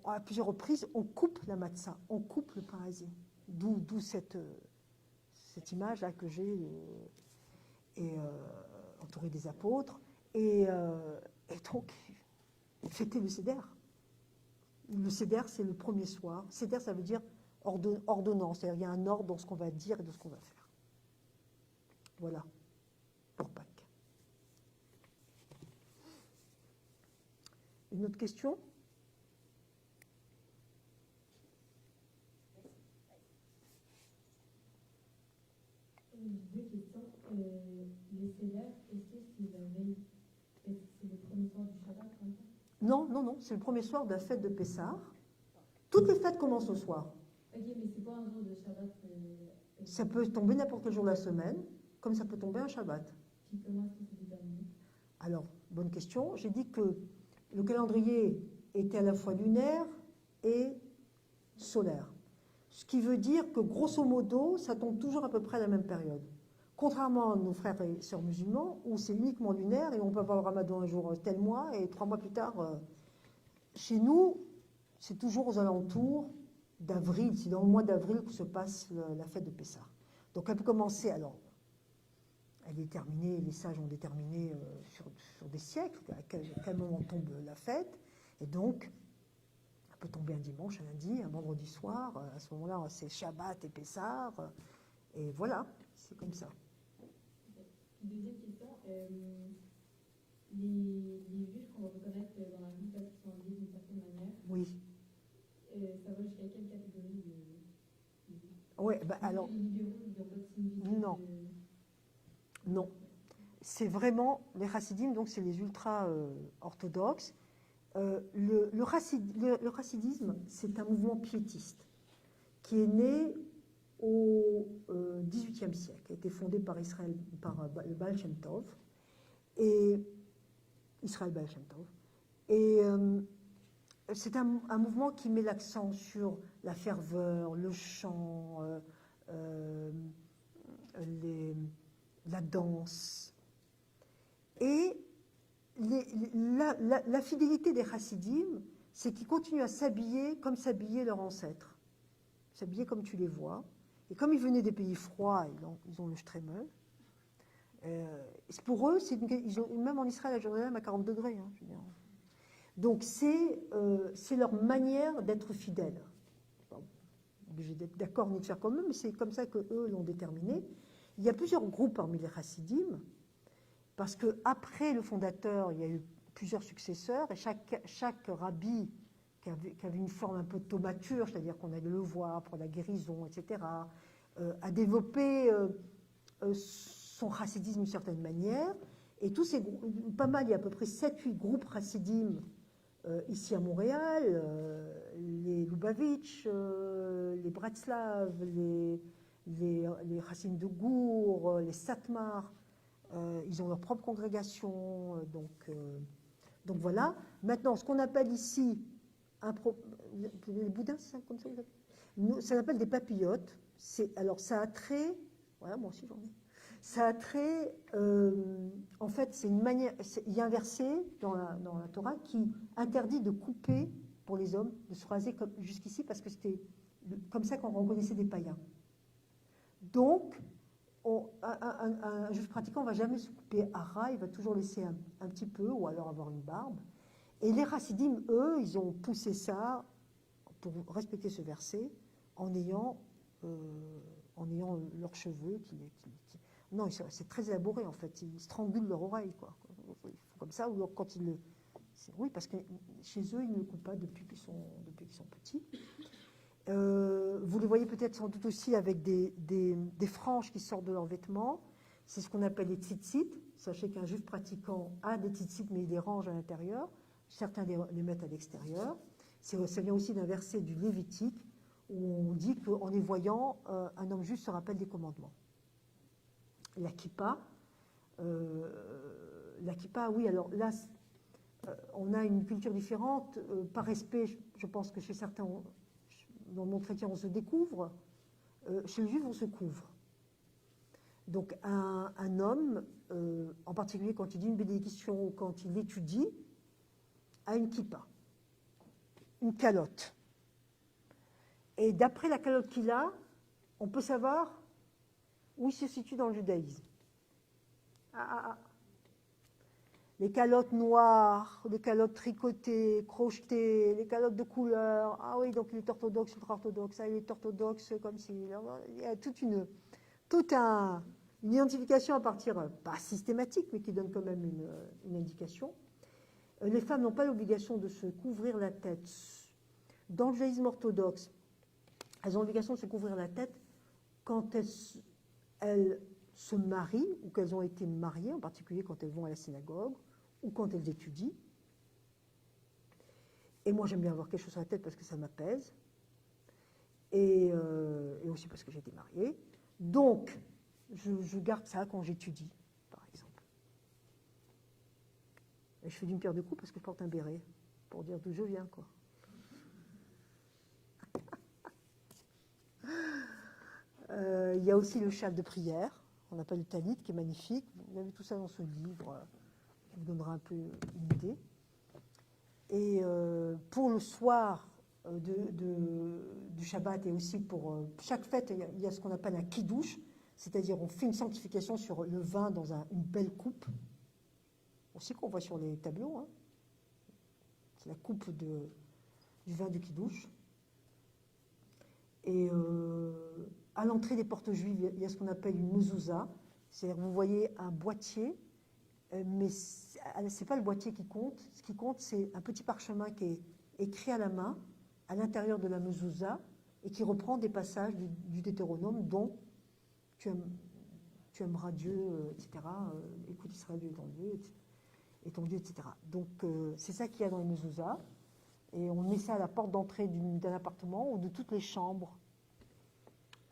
à plusieurs reprises, on coupe la matzah, on coupe le pain azim. D'où cette image-là que j'ai entourée des apôtres. Et donc, fêter le Seder. Le Seder, c'est le premier soir. Seder, ça veut dire ordonnance. C'est-à-dire qu'il y a un ordre dans ce qu'on va dire et dans ce qu'on va faire. Voilà, pour Pâques. Une autre question ? Deux questions. Les Seder, est-ce que c'est la veille? Est-ce que c'est le premier soir Non, non, non, c'est le premier soir de la fête de Pessah. Toutes les fêtes commencent au soir. Ok, mais c'est pas un jour de Shabbat. Ça peut tomber n'importe quel jour de la semaine, comme ça peut tomber un Shabbat. Puis comment est-ce que c'est déterminé? Alors, bonne question. J'ai dit que le calendrier était à la fois lunaire et solaire. Ce qui veut dire que, grosso modo, ça tombe toujours à peu près à la même période. Contrairement à nos frères et sœurs musulmans, où c'est uniquement lunaire et on peut avoir le ramadan un jour tel mois et 3 mois plus tard. Chez nous, c'est toujours aux alentours d'avril. C'est dans le mois d'avril que se passe la fête de Pessah. Donc elle peut commencer, alors, elle est terminée, les sages ont déterminé sur des siècles à quel moment tombe la fête. Et donc, elle peut tomber un dimanche, un lundi, un vendredi soir. À ce moment-là, c'est Shabbat et Pessah. Et voilà, c'est comme ça. Deuxième question, les juges qu'on va reconnaître dans la vie parce qu'ils sont habillés d'une certaine manière, Oui. ça va jusqu'à quelle catégorie de juges? Oui, bah, alors, Les libéraux, ils n'ont pas de similitude. Non. non. C'est vraiment les chassidim, donc c'est les ultra-orthodoxes. Le chassidisme, c'est un mouvement piétiste qui est né au XVIIIe siècle, qui a été fondé par le Baal Shem Tov, et Israël Baal Shem Tov. Et c'est un mouvement qui met l'accent sur la ferveur, le chant, la danse. Et la fidélité des chassidim, c'est qu'ils continuent à s'habiller comme s'habillaient leurs ancêtres. S'habiller comme tu les vois. Et comme ils venaient des pays froids, ils ont le shtreimel. Pour eux, même en Israël, à Jérusalem, à 40 degrés. Hein, je veux dire. Donc c'est leur manière d'être fidèles. Pas obligé d'être d'accord ni de faire comme eux, mais c'est comme ça qu'eux l'ont déterminé. Il y a plusieurs groupes parmi les chassidim, parce qu'après le fondateur, il y a eu plusieurs successeurs, et chaque rabbi qui avait une forme un peu de thaumaturge, c'est-à-dire qu'on allait le voir pour la guérison, etc., a développé son chassidisme d'une certaine manière. Et tous ces groupes, pas mal, il y a à peu près 7-8 groupes chassidim ici à Montréal, les Lubavitch, les Bratslav, les chassidim de Gour, les Satmar, ils ont leur propre congrégation, donc voilà. Maintenant, ce qu'on appelle ici les boudins, c'est ça, comme ça, ça s'appelle des papillotes. Alors ça a trait, voilà, moi aussi j'en ai. Ça a trait, en fait, c'est une manière. Il y a un verset dans la Torah qui interdit de couper pour les hommes, de se raser jusqu'ici, parce que c'était comme ça qu'on reconnaissait des païens. Donc, un juif pratiquant ne va jamais se couper à ras, il va toujours laisser un petit peu, ou alors avoir une barbe. Et les chassidim, eux, ils ont poussé ça pour respecter ce verset en ayant leurs cheveux non, c'est très élaboré en fait. Ils strangulent leur oreille, quoi. Ils font comme ça, ou quand ils le. Oui, parce que chez eux, ils ne le coupent pas depuis qu'ils sont petits. Vous les voyez peut-être sans doute aussi avec des franges qui sortent de leurs vêtements. C'est ce qu'on appelle les tzitzit. Sachez qu'un juif pratiquant a des tzitzit, mais il les range à l'intérieur. Certains les mettent à l'extérieur. Ça vient aussi d'un verset du Lévitique où on dit qu'en les voyant, un homme juif se rappelle des commandements. La kippa, oui, alors là, on a une culture différente. Par respect, je pense que chez certains, dans le monde chrétien, on se découvre. Chez le juif, on se couvre. Donc un homme, en particulier quand il dit une bénédiction ou quand il étudie, a une kippa, une calotte. Et d'après la calotte qu'il a, on peut savoir où il se situe dans le judaïsme. Les calottes noires, les calottes tricotées, crochetées, les calottes de couleur. Ah oui, donc il est orthodoxe, ultra-orthodoxe. Ah, il est orthodoxe comme si... Il y a toute une identification à partir, pas systématique, mais qui donne quand même une indication. Les femmes n'ont pas l'obligation de se couvrir la tête. Dans le judaïsme orthodoxe, elles ont l'obligation de se couvrir la tête quand elles se marient ou qu'elles ont été mariées, en particulier quand elles vont à la synagogue ou quand elles étudient. Et moi, j'aime bien avoir quelque chose sur la tête parce que ça m'apaise. Et aussi parce que j'ai été mariée. Donc, je garde ça quand j'étudie, par exemple. Et je fais d'une pierre deux coups parce que je porte un béret, pour dire d'où je viens, quoi. Il y a aussi le châle de prière, on appelle le talit, qui est magnifique. Vous avez tout ça dans ce livre, qui vous donnera un peu une idée. Et pour le soir du Shabbat, et aussi pour chaque fête, il y a ce qu'on appelle un kiddush, c'est-à-dire on fait une sanctification sur le vin dans une belle coupe, aussi qu'on voit sur les tableaux. Hein. C'est la coupe du vin du kiddush. Et à l'entrée des portes juives, il y a ce qu'on appelle une mezouza, c'est-à-dire vous voyez un boîtier, mais c'est pas le boîtier qui compte. Ce qui compte, c'est un petit parchemin qui est écrit à la main à l'intérieur de la mezouza et qui reprend des passages du Deutéronome, dont tu aimeras Dieu, etc. Écoute Israël, Dieu est ton Dieu, etc. Donc c'est ça qu'il y a dans les mezouza. Et on met ça à la porte d'entrée d'un appartement ou de toutes les chambres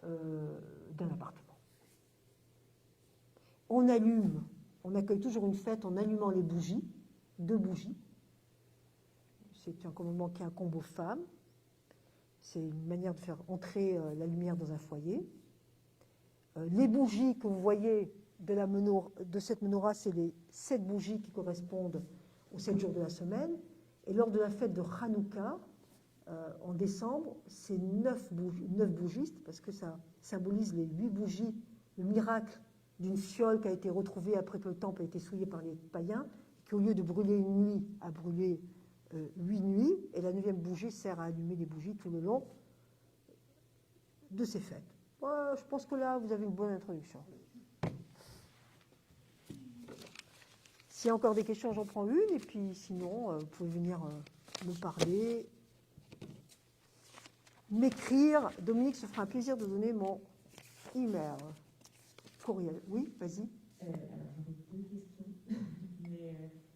d'un appartement. On accueille toujours une fête en allumant les bougies, 2 bougies. C'est un commandement qui incombe aux femmes. C'est une manière de faire entrer la lumière dans un foyer. Les bougies que vous voyez de cette menorah, c'est les 7 bougies qui correspondent aux 7 jours de la semaine. Et lors de la fête de Hanouka, en décembre, c'est 9 bougies, parce que ça symbolise les 8 bougies, le miracle d'une fiole qui a été retrouvée après que le temple a été souillé par les païens, qui au lieu de brûler une nuit, a brûlé 8 nuits, et la 9e bougie sert à allumer les bougies tout le long de ces fêtes. Je pense que là, vous avez une bonne introduction. S'il y a encore des questions, j'en prends une, et puis sinon, vous pouvez venir me parler, m'écrire. Dominique se fera un plaisir de donner mon email. Courriel. Oui, vas-y. Alors, j'aurais 2 questions. Mais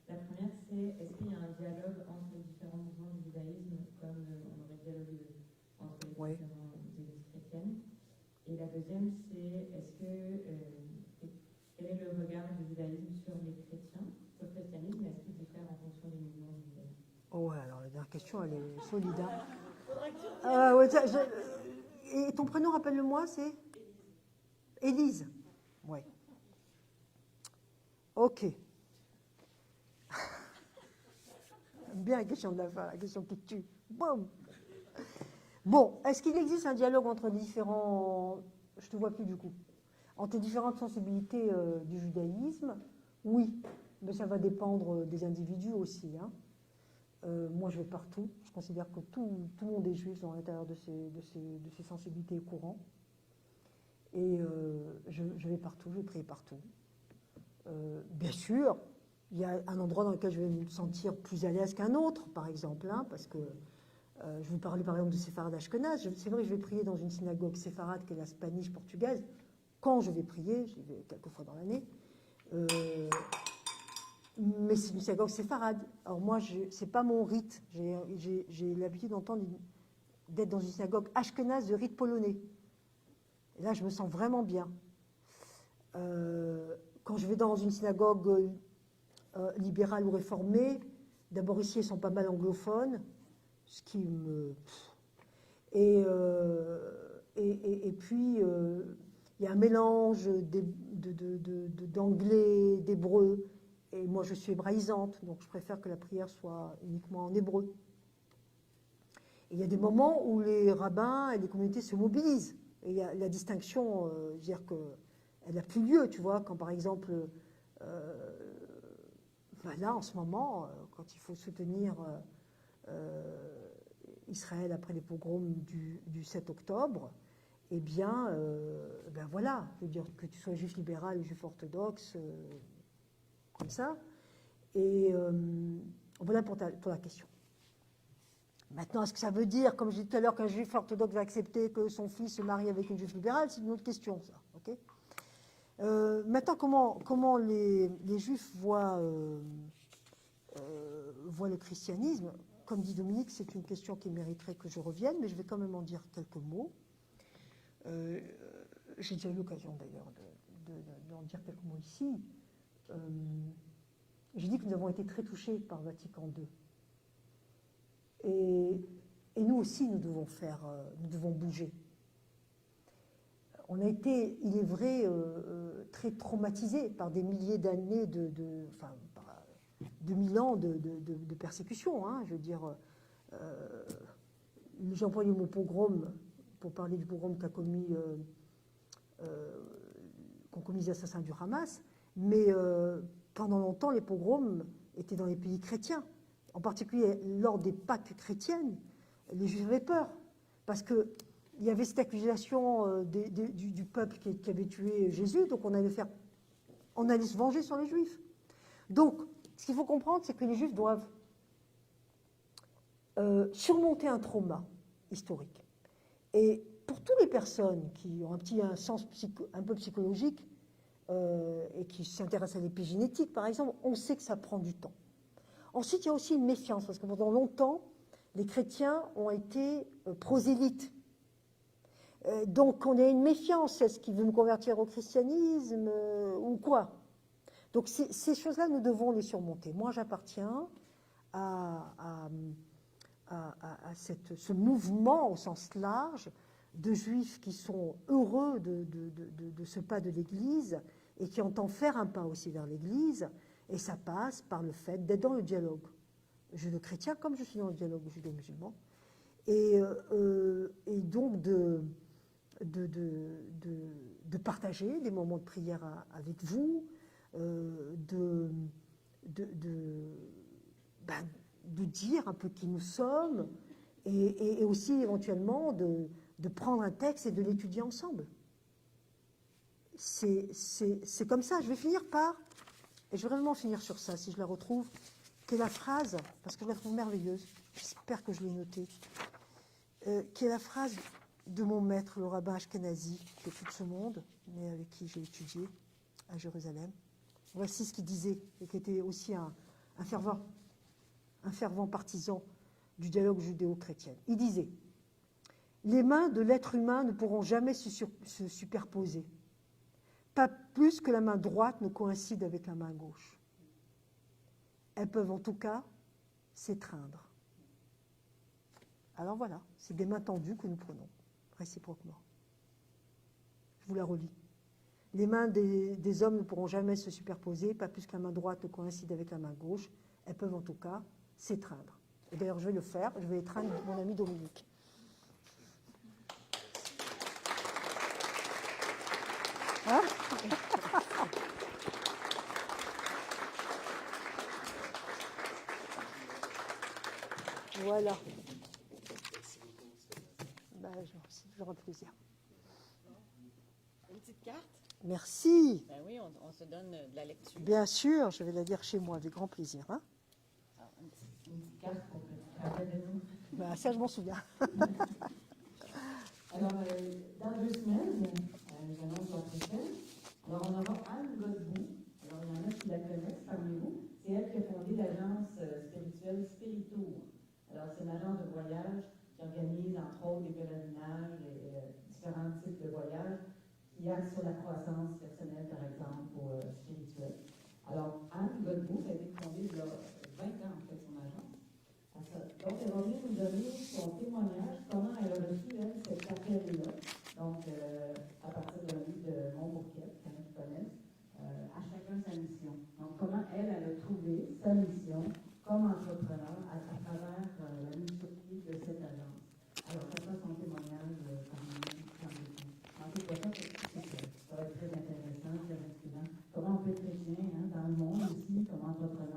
la première, c'est est-ce qu'il y a un dialogue entre les différents mouvements du judaïsme, comme on aurait dialogué entre les différentes églises chrétiennes? Et la deuxième, c'est quel est le regard du judaïsme sur les chrétiens, sur le christianisme, est-ce qu'il diffère en fonction des mouvements du judaïsme? Oh ouais, alors la dernière question, elle est solide. Hein. Ouais, et ton prénom, rappelle-le-moi, c'est Élise. Oui. Ok. Bien la question de la fin, la question qui tue. Boum. Bon, est-ce qu'il existe un dialogue entre différents... Je te vois plus du coup. Entre différentes sensibilités du judaïsme? Oui, mais ça va dépendre des individus aussi. Hein. Moi, je vais partout. Je considère que tout le monde est juif dans l'intérieur de ces sensibilités courants. Et je vais partout, je vais prier partout. Bien sûr, il y a un endroit dans lequel je vais me sentir plus à l'aise qu'un autre, par exemple, hein, parce que je vous parlais par exemple de séfarade ashkenaz. C'est vrai que je vais prier dans une synagogue séfarade qui est la Spanish portugaise. Quand je vais prier, j'y vais quelques fois dans l'année, mais c'est une synagogue séfarade. Alors moi, c'est pas mon rite. J'ai l'habitude d'être dans une synagogue ashkenaz de rite polonais. Et là, je me sens vraiment bien. Quand je vais dans une synagogue libérale ou réformée, d'abord ici, ils sont pas mal anglophones, ce qui me... Et puis, il y a un mélange d'anglais, d'hébreu, et moi, je suis hébraïsante, donc je préfère que la prière soit uniquement en hébreu. Et il y a des moments où les rabbins et les communautés se mobilisent. Et il y a la distinction, je veux dire qu'elle n'a plus lieu, tu vois, quand par exemple, là en ce moment, quand il faut soutenir Israël après les pogroms du 7 octobre, eh bien, ben voilà, je veux dire que tu sois juif libéral ou juif orthodoxe, comme ça. Et voilà pour la question. Maintenant, est-ce que ça veut dire, comme je disais tout à l'heure, qu'un juif orthodoxe va accepter que son fils se marie avec une juive libérale? C'est une autre question, ça. Okay, maintenant, comment les juifs voient le christianisme? comme dit Dominique, c'est une question qui mériterait que je revienne, mais je vais quand même en dire quelques mots. J'ai déjà eu l'occasion d'ailleurs d'en dire quelques mots ici. J'ai dit que nous avons été très touchés par Vatican II. Et nous aussi, nous devons bouger. On a été, il est vrai, très traumatisés par des milliers d'années enfin, par 2000 ans de persécution. Hein, je veux dire, j'ai employé le mot pogrom pour parler du pogrom qu'ont commis les assassins du Hamas, mais pendant longtemps, les pogroms étaient dans les pays chrétiens. En particulier, lors des Pâques chrétiennes, les Juifs avaient peur, parce qu'il y avait cette accusation du peuple qui avait tué Jésus, donc on allait se venger sur les Juifs. Donc, ce qu'il faut comprendre, c'est que les Juifs doivent surmonter un trauma historique. Et pour toutes les personnes qui ont un sens un peu psychologique et qui s'intéressent à l'épigénétique, par exemple, on sait que ça prend du temps. Ensuite, il y a aussi une méfiance, parce que pendant longtemps, les chrétiens ont été prosélytes. Donc, on a une méfiance. Est-ce qu'il veut me convertir au christianisme ou quoi? Donc, ces choses-là, nous devons les surmonter. Moi, j'appartiens à ce mouvement au sens large de juifs qui sont heureux de ce pas de l'Église et qui entendent faire un pas aussi vers l'Église. Et ça passe par le fait d'être dans le dialogue judéo-chrétien, comme je suis dans le dialogue judéo-musulman, et donc de partager des moments de prière avec vous, de dire un peu qui nous sommes, et aussi éventuellement de prendre un texte et de l'étudier ensemble. C'est comme ça. Je vais finir par, et je vais vraiment finir sur ça, si je la retrouve, qui est la phrase, parce que je la trouve merveilleuse, j'espère que je l'ai notée, qui est la phrase de mon maître, le rabbin Ashkenazi, qui est tout ce monde, mais avec qui j'ai étudié à Jérusalem. Voici ce qu'il disait, et qui était aussi un fervent partisan du dialogue judéo-chrétien. Il disait « Les mains de l'être humain ne pourront jamais se superposer, pas plus que la main droite ne coïncide avec la main gauche. Elles peuvent en tout cas s'étreindre. » Alors voilà, c'est des mains tendues que nous prenons, réciproquement. Je vous la relis. Les mains des hommes ne pourront jamais se superposer, pas plus que la main droite ne coïncide avec la main gauche. Elles peuvent en tout cas s'étreindre. Et d'ailleurs, je vais le faire, je vais étreindre mon ami Dominique. Hein? Voilà. C'est toujours un plaisir. Une petite carte? Merci. Ben oui, on se donne de la lecture. Bien sûr, je vais la lire chez moi avec grand plaisir. Hein? Alors, une petite carte pour que tu te rappelles de nous. Ben, ça, je m'en souviens. Alors, dans 2 semaines, j'annonce la prochaine. Alors, on aura Anne Godbout. Alors, il y en a qui la connaissent parmi vous. C'est elle qui a fondé l'agence spirituelle Spiritour. Alors, c'est une agence de voyage qui organise, entre autres, des pèlerinages et différents types de voyages qui axent sur la croissance personnelle, par exemple, ou spirituelle. Alors, Anne Godbout, ça a été fondée il y a 20 ans, en fait, son agence. Donc, elle va venir nous donner son témoignage, comment elle a reçu, elle, cet appel-là. Donc, à partir d'un livre de Montbourquet, qu'il y en a qui connaissent, à chacun sa mission. Donc, comment elle a trouvé sa mission comme entrepreneur à travers la mise sur pied de cette agence. Alors, ça sera son témoignage parmi nous. En tout cas, ça va être très intéressant, très inspirant. Comment on peut être chrétien dans le monde aussi, comme entrepreneur.